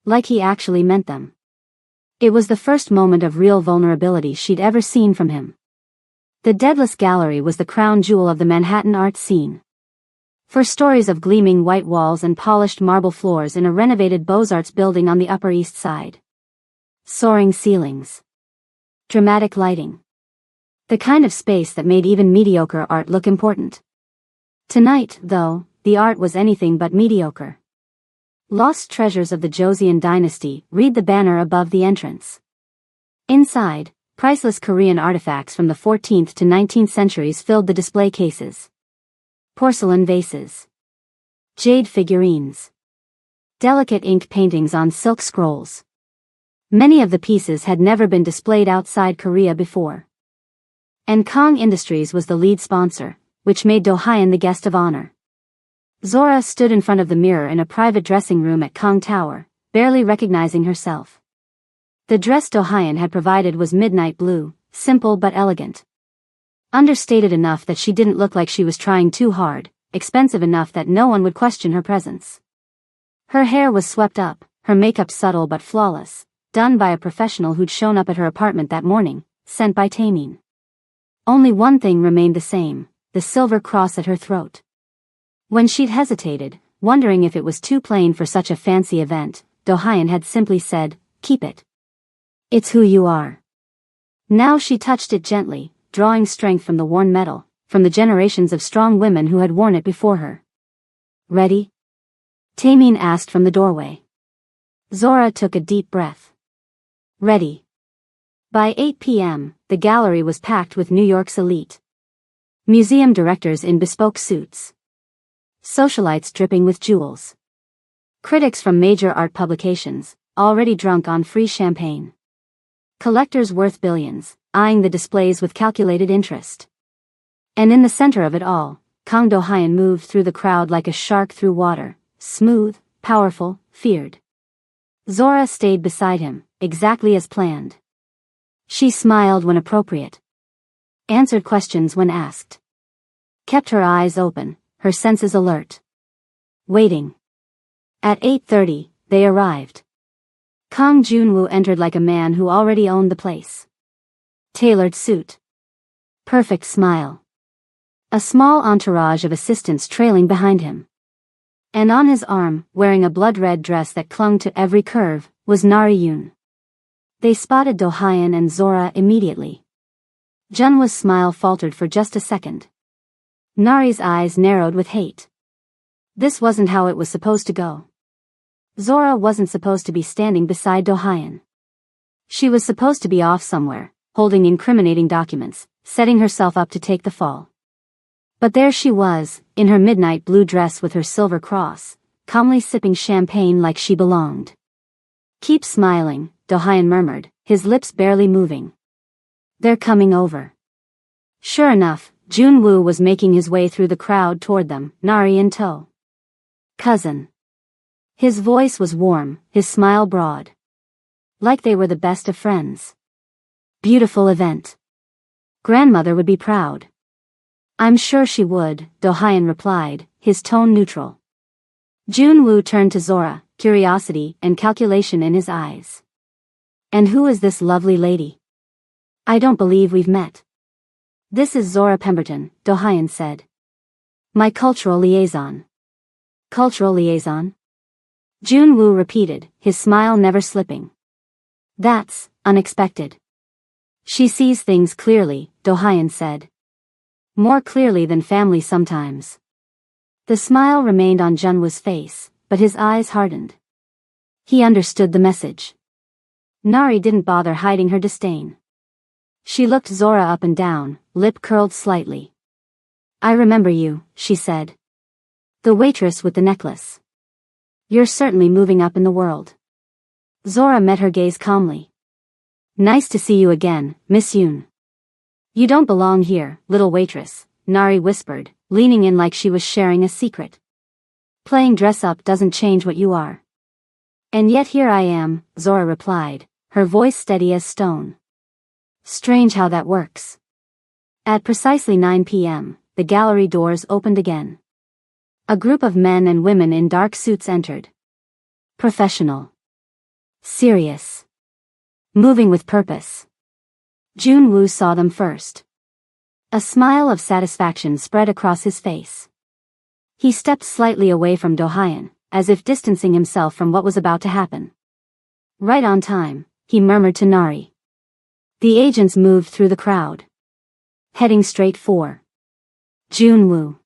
A: Like he actually meant them. It was the first moment of real vulnerability she'd ever seen from him. The Deadless Gallery was the crown jewel of the Manhattan art scene. For stories of gleaming white walls and polished marble floors in a renovated Beaux-Arts building on the Upper East Side. Soaring ceilings. Dramatic lighting. The kind of space that made even mediocre art look important. Tonight, though, the art was anything but mediocre. Lost Treasures of the Joseon Dynasty, read the banner above the entrance. Inside, priceless Korean artifacts from the 14th to 19th centuries filled the display cases. Porcelain vases. Jade figurines. Delicate ink paintings on silk scrolls. Many of the pieces had never been displayed outside Korea before. And Kong Industries was the lead sponsor, which made Do-hyen the guest of honor. Zora stood in front of the mirror in a private dressing room at Kong Tower, barely recognizing herself. The dress Do-hyen had provided was midnight blue, simple but elegant. Understated enough that she didn't look like she was trying too hard, expensive enough that no one would question her presence. Her hair was swept up, her makeup subtle but flawless, done by a professional who'd shown up at her apartment that morning, sent by Taemin. Only one thing remained the same, the silver cross at her throat. When she'd hesitated, wondering if it was too plain for such a fancy event, Do-hyen had simply said, "Keep it. It's who you are." Now she touched it gently, drawing strength from the worn metal, from the generations of strong women who had worn it before her. Ready? Taemin asked from the doorway. Zora took a deep breath. Ready. By 8 p.m., the gallery was packed with New York's elite. Museum directors in bespoke suits. Socialites dripping with jewels. Critics from major art publications, already drunk on free champagne. Collectors worth billions, eyeing the displays with calculated interest. And in the center of it all, Kang Do-hyen moved through the crowd like a shark through water, smooth, powerful, feared. Zora stayed beside him, exactly as planned. She smiled when appropriate. Answered questions when asked. Kept her eyes open, her senses alert. Waiting. At 8:30, they arrived. Kang Junwoo entered like a man who already owned the place. Tailored suit. Perfect smile. A small entourage of assistants trailing behind him. And on his arm, wearing a blood-red dress that clung to every curve, was Nari-yoon. They spotted Do-hyen and Zora immediately. Junwoo's smile faltered for just a second. Nari's eyes narrowed with hate. This wasn't how it was supposed to go. Zora wasn't supposed to be standing beside Do-hyen. She was supposed to be off somewhere, holding incriminating documents, setting herself up to take the fall. But there she was, in her midnight blue dress with her silver cross, calmly sipping champagne like she belonged. Keep smiling, Do-hyen murmured, his lips barely moving. They're coming over. Sure enough, Junwoo was making his way through the crowd toward them, Nari in tow. Cousin. His voice was warm, his smile broad. Like they were the best of friends. Beautiful event. Grandmother would be proud. I'm sure she would, Do-hyun replied, his tone neutral. Jun-woo turned to Zora, curiosity and calculation in his eyes. And who is this lovely lady? I don't believe we've met. This is Zora Pemberton, Do-hyun said. My cultural liaison. Cultural liaison? Jun-woo repeated, his smile never slipping. That's unexpected. She sees things clearly, Do-hyun said. More clearly than family sometimes. The smile remained on Jun-woo's face, but his eyes hardened. He understood the message. Nari didn't bother hiding her disdain. She looked Zora up and down, lip curled slightly. I remember you, she said. The waitress with the necklace. You're certainly moving up in the world. Zora met her gaze calmly. Nice to see you again, Miss Yoon. You don't belong here, little waitress, Nari whispered, leaning in like she was sharing a secret. Playing dress-up doesn't change what you are. And yet here I am, Zora replied, her voice steady as stone. Strange how that works. At precisely 9 p.m., the gallery doors opened again. A group of men and women in dark suits entered. Professional. Serious. Moving with purpose. Jun-woo saw them first. A smile of satisfaction spread across his face. He stepped slightly away from Do-hyun, as if distancing himself from what was about to happen. Right on time, he murmured to Nari. The agents moved through the crowd. Heading straight for Jun-woo.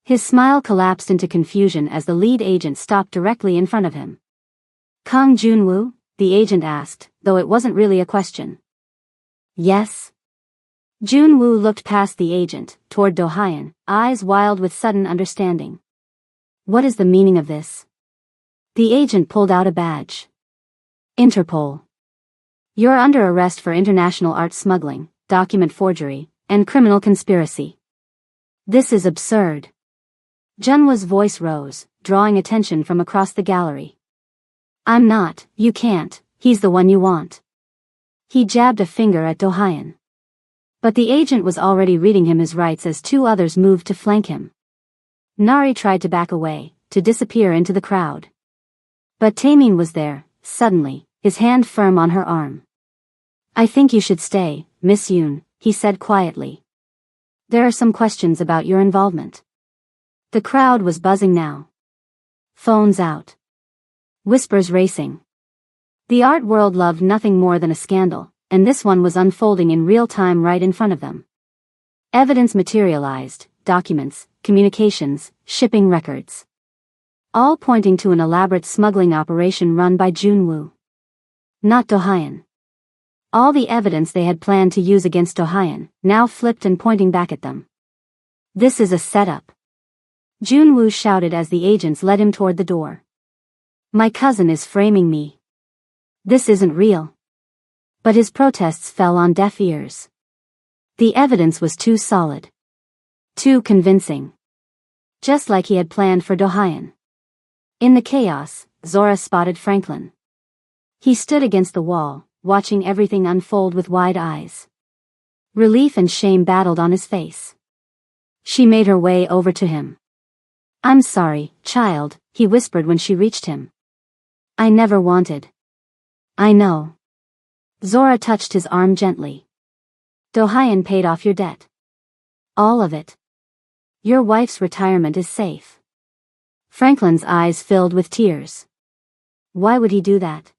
A: His smile collapsed into confusion as the lead agent stopped directly in front of him. Kang Jun-woo? The agent asked, though it wasn't really a question. Yes? Jun-woo looked past the agent, toward Do-hyun, eyes wild with sudden understanding. What is the meaning of this? The agent pulled out a badge. Interpol. You're under arrest for international art smuggling, document forgery, and criminal conspiracy. This is absurd. Junwoo's voice rose, drawing attention from across the gallery. I'm not, you can't, he's the one you want. He jabbed a finger at Do-hyun. But the agent was already reading him his rights as two others moved to flank him. Nari tried to back away, to disappear into the crowd. But Taemin was there, suddenly, his hand firm on her arm. I think you should stay, Miss Yoon, he said quietly. There are some questions about your involvement. The crowd was buzzing now. Phones out. Whispers racing. The art world loved nothing more than a scandal, and this one was unfolding in real time right in front of them. Evidence materialized, documents, communications, shipping records. All pointing to an elaborate smuggling operation run by Jun-woo. Not Do-hyun. All the evidence they had planned to use against Do-hyun, now flipped and pointing back at them. This is a setup. Jun-woo shouted as the agents led him toward the door. My cousin is framing me. This isn't real. But his protests fell on deaf ears. The evidence was too solid. Too convincing. Just like he had planned for Do-hyun. In the chaos, Zora spotted Franklin. He stood against the wall, watching everything unfold with wide eyes. Relief and shame battled on his face. She made her way over to him. I'm sorry, child, he whispered when she reached him. I never wanted. I know. Zora touched his arm gently. Do-hyun paid off your debt. All of it. Your wife's retirement is safe. Franklin's eyes filled with tears. Why would he do that?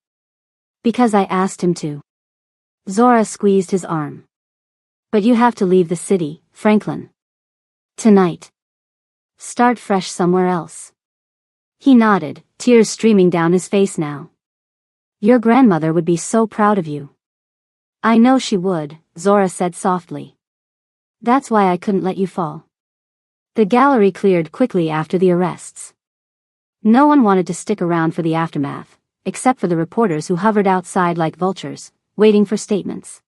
A: Because I asked him to. Zora squeezed his arm. But you have to leave the city, Franklin. Tonight. Start fresh somewhere else. He nodded, tears streaming down his face now. Your grandmother would be so proud of you. I know she would, Zora said softly. That's why I couldn't let you fall. The gallery cleared quickly after the arrests. No one wanted to stick around for the aftermath, except for the reporters who hovered outside like vultures, waiting for statements.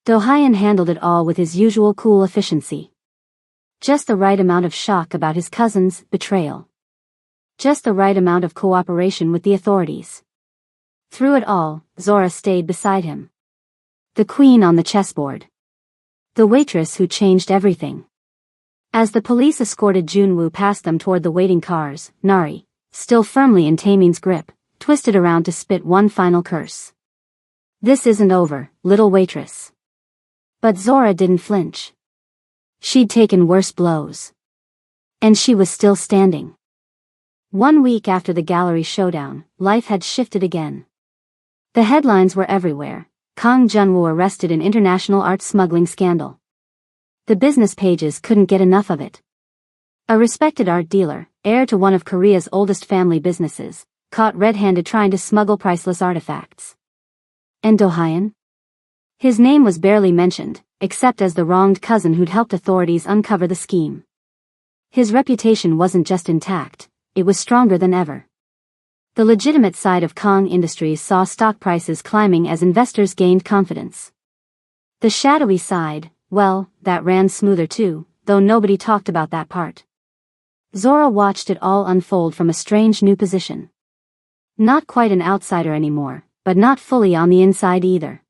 A: Do-hyun handled it all with his usual cool efficiency. Just the right amount of shock about his cousin's betrayal. Just the right amount of cooperation with the authorities. Through it all, Zora stayed beside him. The queen on the chessboard. The waitress who changed everything. As the police escorted Junwoo past them toward the waiting cars, Nari, still firmly in Taemin's grip, twisted around to spit one final curse. "This isn't over, little waitress." But Zora didn't flinch. She'd taken worse blows. And she was still standing. 1 week after the gallery showdown, life had shifted again. The headlines were everywhere. Kang Junwoo arrested in international art smuggling scandal. The business pages couldn't get enough of it. A respected art dealer, heir to one of Korea's oldest family businesses, caught red-handed trying to smuggle priceless artifacts. And Do-hyun? His name was barely mentioned, except as the wronged cousin who'd helped authorities uncover the scheme. His reputation wasn't just intact, it was stronger than ever. The legitimate side of Kang Industries saw stock prices climbing as investors gained confidence. The shadowy side, well, that ran smoother too, though nobody talked about that part. Zora watched it all unfold from a strange new position. Not quite an outsider anymore, but not fully on the inside either.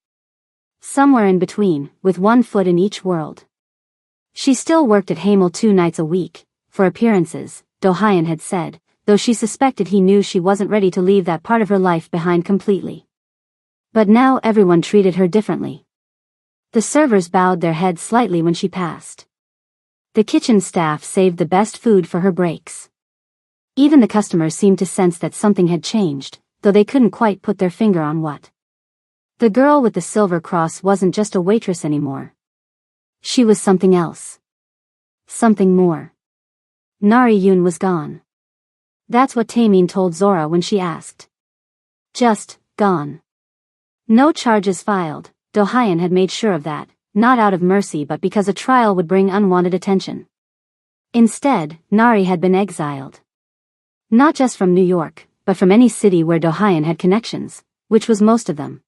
A: Somewhere in between, with one foot in each world. She still worked at Hamel 2 nights a week, for appearances, Do-hyun had said, though she suspected he knew she wasn't ready to leave that part of her life behind completely. But now everyone treated her differently. The servers bowed their heads slightly when she passed. The kitchen staff saved the best food for her breaks. Even the customers seemed to sense that something had changed, though they couldn't quite put their finger on what. The girl with the silver cross wasn't just a waitress anymore. She was something else. Something more. Nari Yoon was gone. That's what Taemin told Zora when she asked. Just, gone. No charges filed. Do-hyun had made sure of that, not out of mercy but because a trial would bring unwanted attention. Instead, Nari had been exiled. Not just from New York, but from any city where Do-hyun had connections, which was most of them.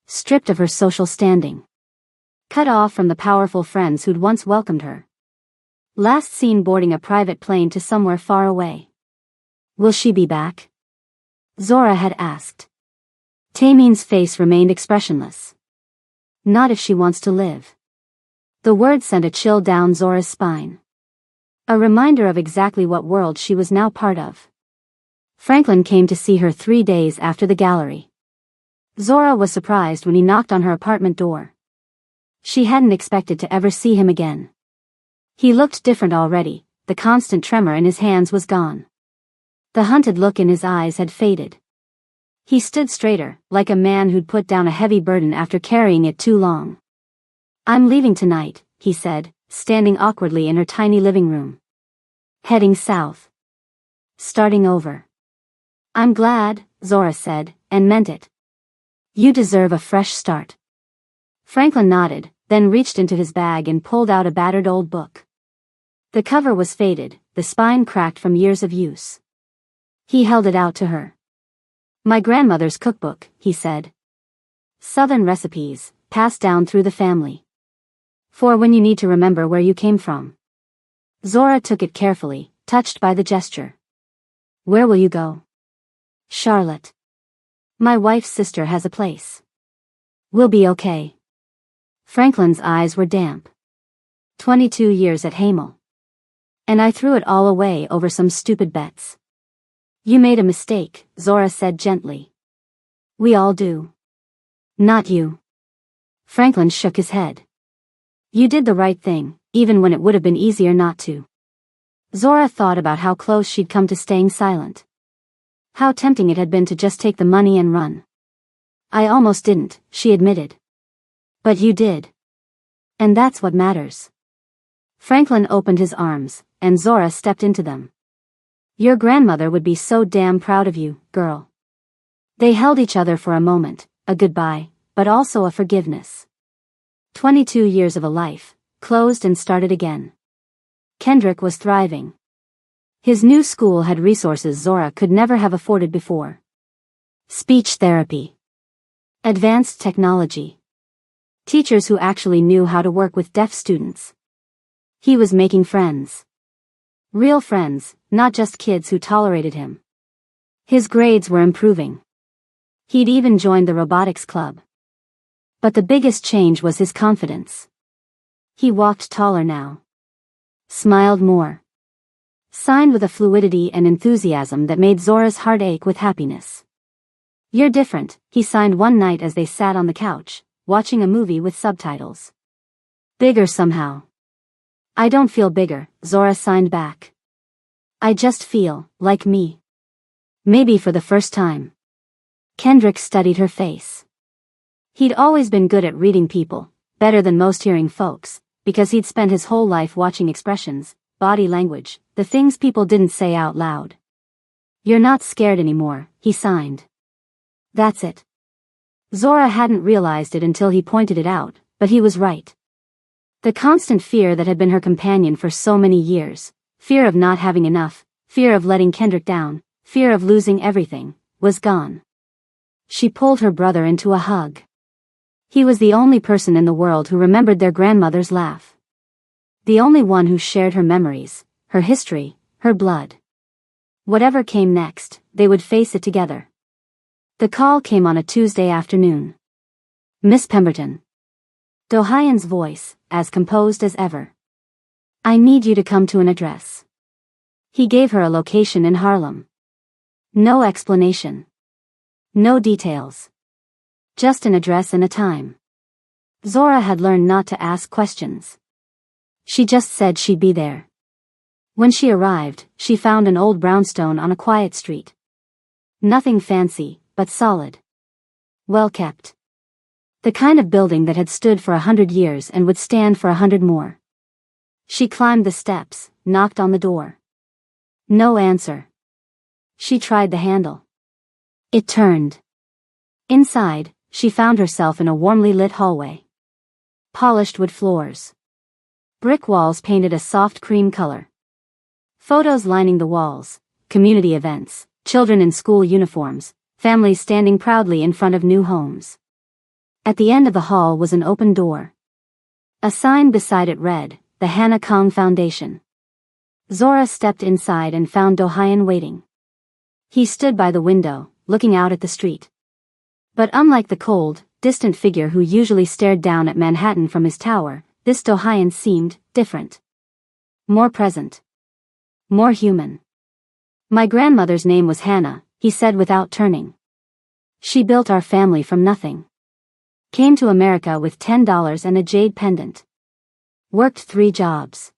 A: Stripped of her social standing. Cut off from the powerful friends who'd once welcomed her. Last seen boarding a private plane to somewhere far away. Will she be back? Zora had asked. Taemin's face remained expressionless. Not if she wants to live. The word sent a chill down Zora's spine. A reminder of exactly what world she was now part of. Franklin came to see her 3 days after the gallery. Zora was surprised when he knocked on her apartment door. She hadn't expected to ever see him again. He looked different already, the constant tremor in his hands was gone. The hunted look in his eyes had faded. He stood straighter, like a man who'd put down a heavy burden after carrying it too long. "I'm leaving tonight," he said, standing awkwardly in her tiny living room. "Heading south. Starting over." "I'm glad," Zora said, and meant it. "You deserve a fresh start." Franklin nodded, then reached into his bag and pulled out a battered old book. The cover was faded, the spine cracked from years of use. He held it out to her. "My grandmother's cookbook," he said. "Southern recipes, passed down through the family. For when you need to remember where you came from." Zora took it carefully, touched by the gesture. "Where will you go?" "Charlotte. My wife's sister has a place. We'll be okay." Franklin's eyes were damp. 22 years at Hamel. And I threw it all away over some stupid bets. "You made a mistake," Zora said gently. "We all do." "Not you." Franklin shook his head. "You did the right thing, even when it would have been easier not to." Zora thought about how close she'd come to staying silent. How tempting it had been to just take the money and run. "I almost didn't," she admitted. "But you did. And that's what matters." Franklin opened his arms, and Zora stepped into them. "Your grandmother would be so damn proud of you, girl." They held each other for a moment, a goodbye, but also a forgiveness. 22 years of a life, closed and started again. Kendrick was thriving. His new school had resources Zora could never have afforded before. Speech therapy. Advanced technology. Teachers who actually knew how to work with deaf students. He was making friends. Real friends, not just kids who tolerated him. His grades were improving. He'd even joined the robotics club. But the biggest change was his confidence. He walked taller now. Smiled more. Signed with a fluidity and enthusiasm that made Zora's heart ache with happiness. You're different, he signed one night as they sat on the couch, watching a movie with subtitles. Bigger somehow. I don't feel bigger, Zora signed back. I just feel, like me. Maybe for the first time. Kendrick studied her face. He'd always been good at reading people, better than most hearing folks, because he'd spent his whole life watching expressions, body language, the things people didn't say out loud. You're not scared anymore, he signed. That's it. Zora hadn't realized it until he pointed it out, but he was right. The constant fear that had been her companion for so many years, fear of not having enough, fear of letting Kendrick down, fear of losing everything, was gone. She pulled her brother into a hug. He was the only person in the world who remembered their grandmother's laugh. The only one who shared her memories, her history, her blood. Whatever came next, they would face it together. The call came on a Tuesday afternoon. Miss Pemberton. Do-hyun's voice, as composed as ever. I need you to come to an address. He gave her a location in Harlem. No explanation. No details. Just an address and a time. Zora had learned not to ask questions. She just said she'd be there. When she arrived, she found an old brownstone on a quiet street. Nothing fancy, but solid. Well kept. The kind of building that had stood for 100 years and would stand for 100 more. She climbed the steps, knocked on the door. No answer. She tried the handle. It turned. Inside, she found herself in a warmly lit hallway. Polished wood floors. Brick walls painted a soft cream color. Photos lining the walls, community events, children in school uniforms, families standing proudly in front of new homes. At the end of the hall was an open door. A sign beside it read, the Hannah Kong Foundation. Zora stepped inside and found Do-hyun waiting. He stood by the window, looking out at the street. But unlike the cold, distant figure who usually stared down at Manhattan from his tower, this Do-hyun seemed different. More present. More human. My grandmother's name was Hannah, he said without turning. She built our family from nothing. Came to America with $10 and a jade pendant. Worked 3 jobs.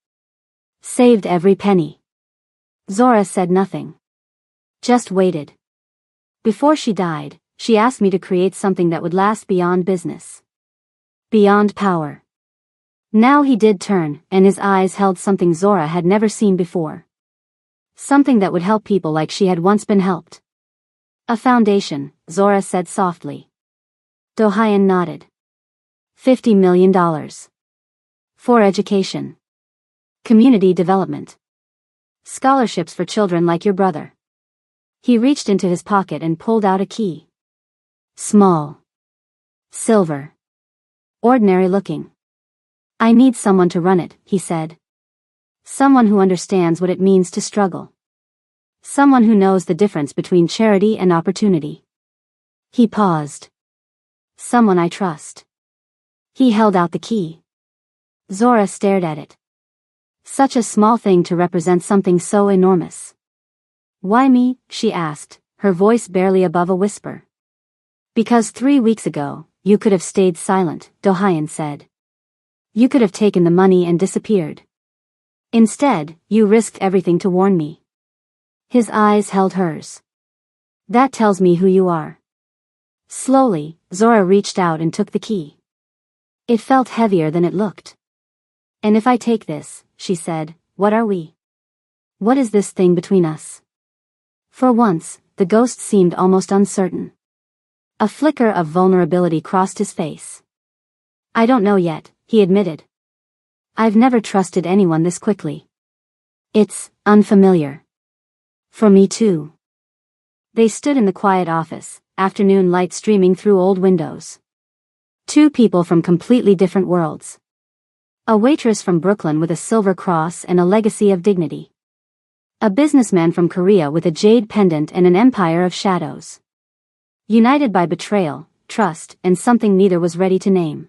A: Saved every penny. Zora said nothing. Just waited. Before she died, she asked me to create something that would last beyond business. Beyond power. Now he did turn, and his eyes held something Zora had never seen before. Something that would help people like she had once been helped. A foundation, Zora said softly. Do-hyun nodded. $50 million. For education. Community development. Scholarships for children like your brother. He reached into his pocket and pulled out a key. Small. Silver. Ordinary looking. I need someone to run it, he said. Someone who understands what it means to struggle. Someone who knows the difference between charity and opportunity. He paused. Someone I trust. He held out the key. Zora stared at it. Such a small thing to represent something so enormous. Why me? She asked, her voice barely above a whisper. Because 3 weeks ago, you could have stayed silent, Do-hyun said. You could have taken the money and disappeared. Instead, you risked everything to warn me. His eyes held hers. That tells me who you are. Slowly, Zora reached out and took the key. It felt heavier than it looked. And if I take this, she said, what are we? What is this thing between us? For once, the ghost seemed almost uncertain. A flicker of vulnerability crossed his face. I don't know yet, he admitted. I've never trusted anyone this quickly. It's unfamiliar. For me too. They stood in the quiet office, afternoon light streaming through old windows. 2 people from completely different worlds. A waitress from Brooklyn with a silver cross and a legacy of dignity. A businessman from Korea with a jade pendant and an empire of shadows. United by betrayal, trust, and something neither was ready to name.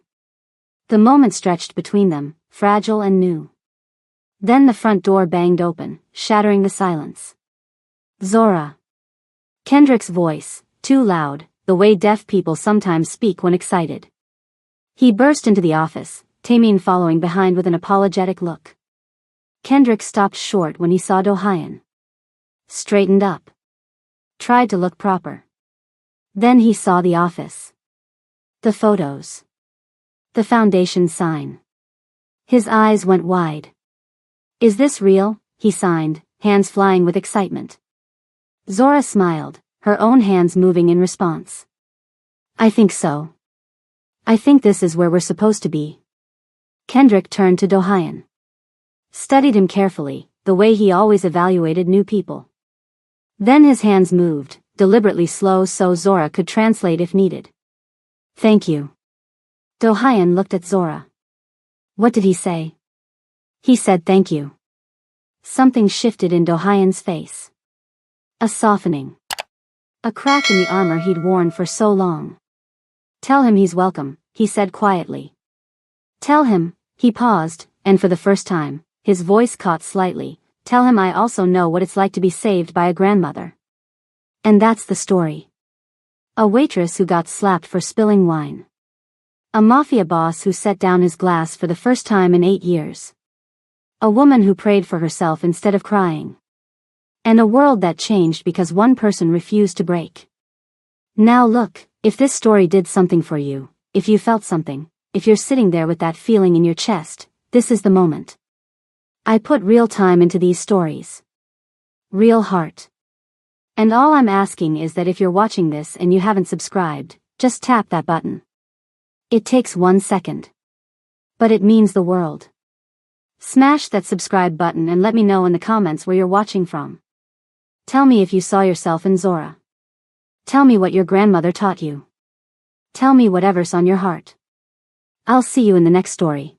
A: The moment stretched between them, fragile and new. Then the front door banged open, shattering the silence. Zora. Kendrick's voice, too loud, the way deaf people sometimes speak when excited. He burst into the office, Taemin following behind with an apologetic look. Kendrick stopped short when he saw Do-hyun. Straightened up. Tried to look proper. Then he saw the office. The photos. The foundation sign. His eyes went wide. Is this real? He signed, hands flying with excitement. Zora smiled, her own hands moving in response. I think so. I think this is where we're supposed to be. Kendrick turned to Do-hyun. Studied him carefully, the way he always evaluated new people. Then his hands moved, deliberately slow so Zora could translate if needed. Thank you. Do-hyun looked at Zora. What did he say? He said thank you. Something shifted in Do-hyun's face. A softening. A crack in the armor he'd worn for so long. Tell him he's welcome, he said quietly. Tell him, he paused, and for the first time, his voice caught slightly, tell him I also know what it's like to be saved by a grandmother. And that's the story. A waitress who got slapped for spilling wine. A mafia boss who set down his glass for the first time in 8 years. A woman who prayed for herself instead of crying. And a world that changed because one person refused to break. Now look, if this story did something for you, if you felt something, if you're sitting there with that feeling in your chest, this is the moment. I put real time into these stories. Real heart. And all I'm asking is that if you're watching this and you haven't subscribed, just tap that button. It takes 1 second. But it means the world. Smash that subscribe button and let me know in the comments where you're watching from. Tell me if you saw yourself in Zora. Tell me what your grandmother taught you. Tell me whatever's on your heart. I'll see you in the next story.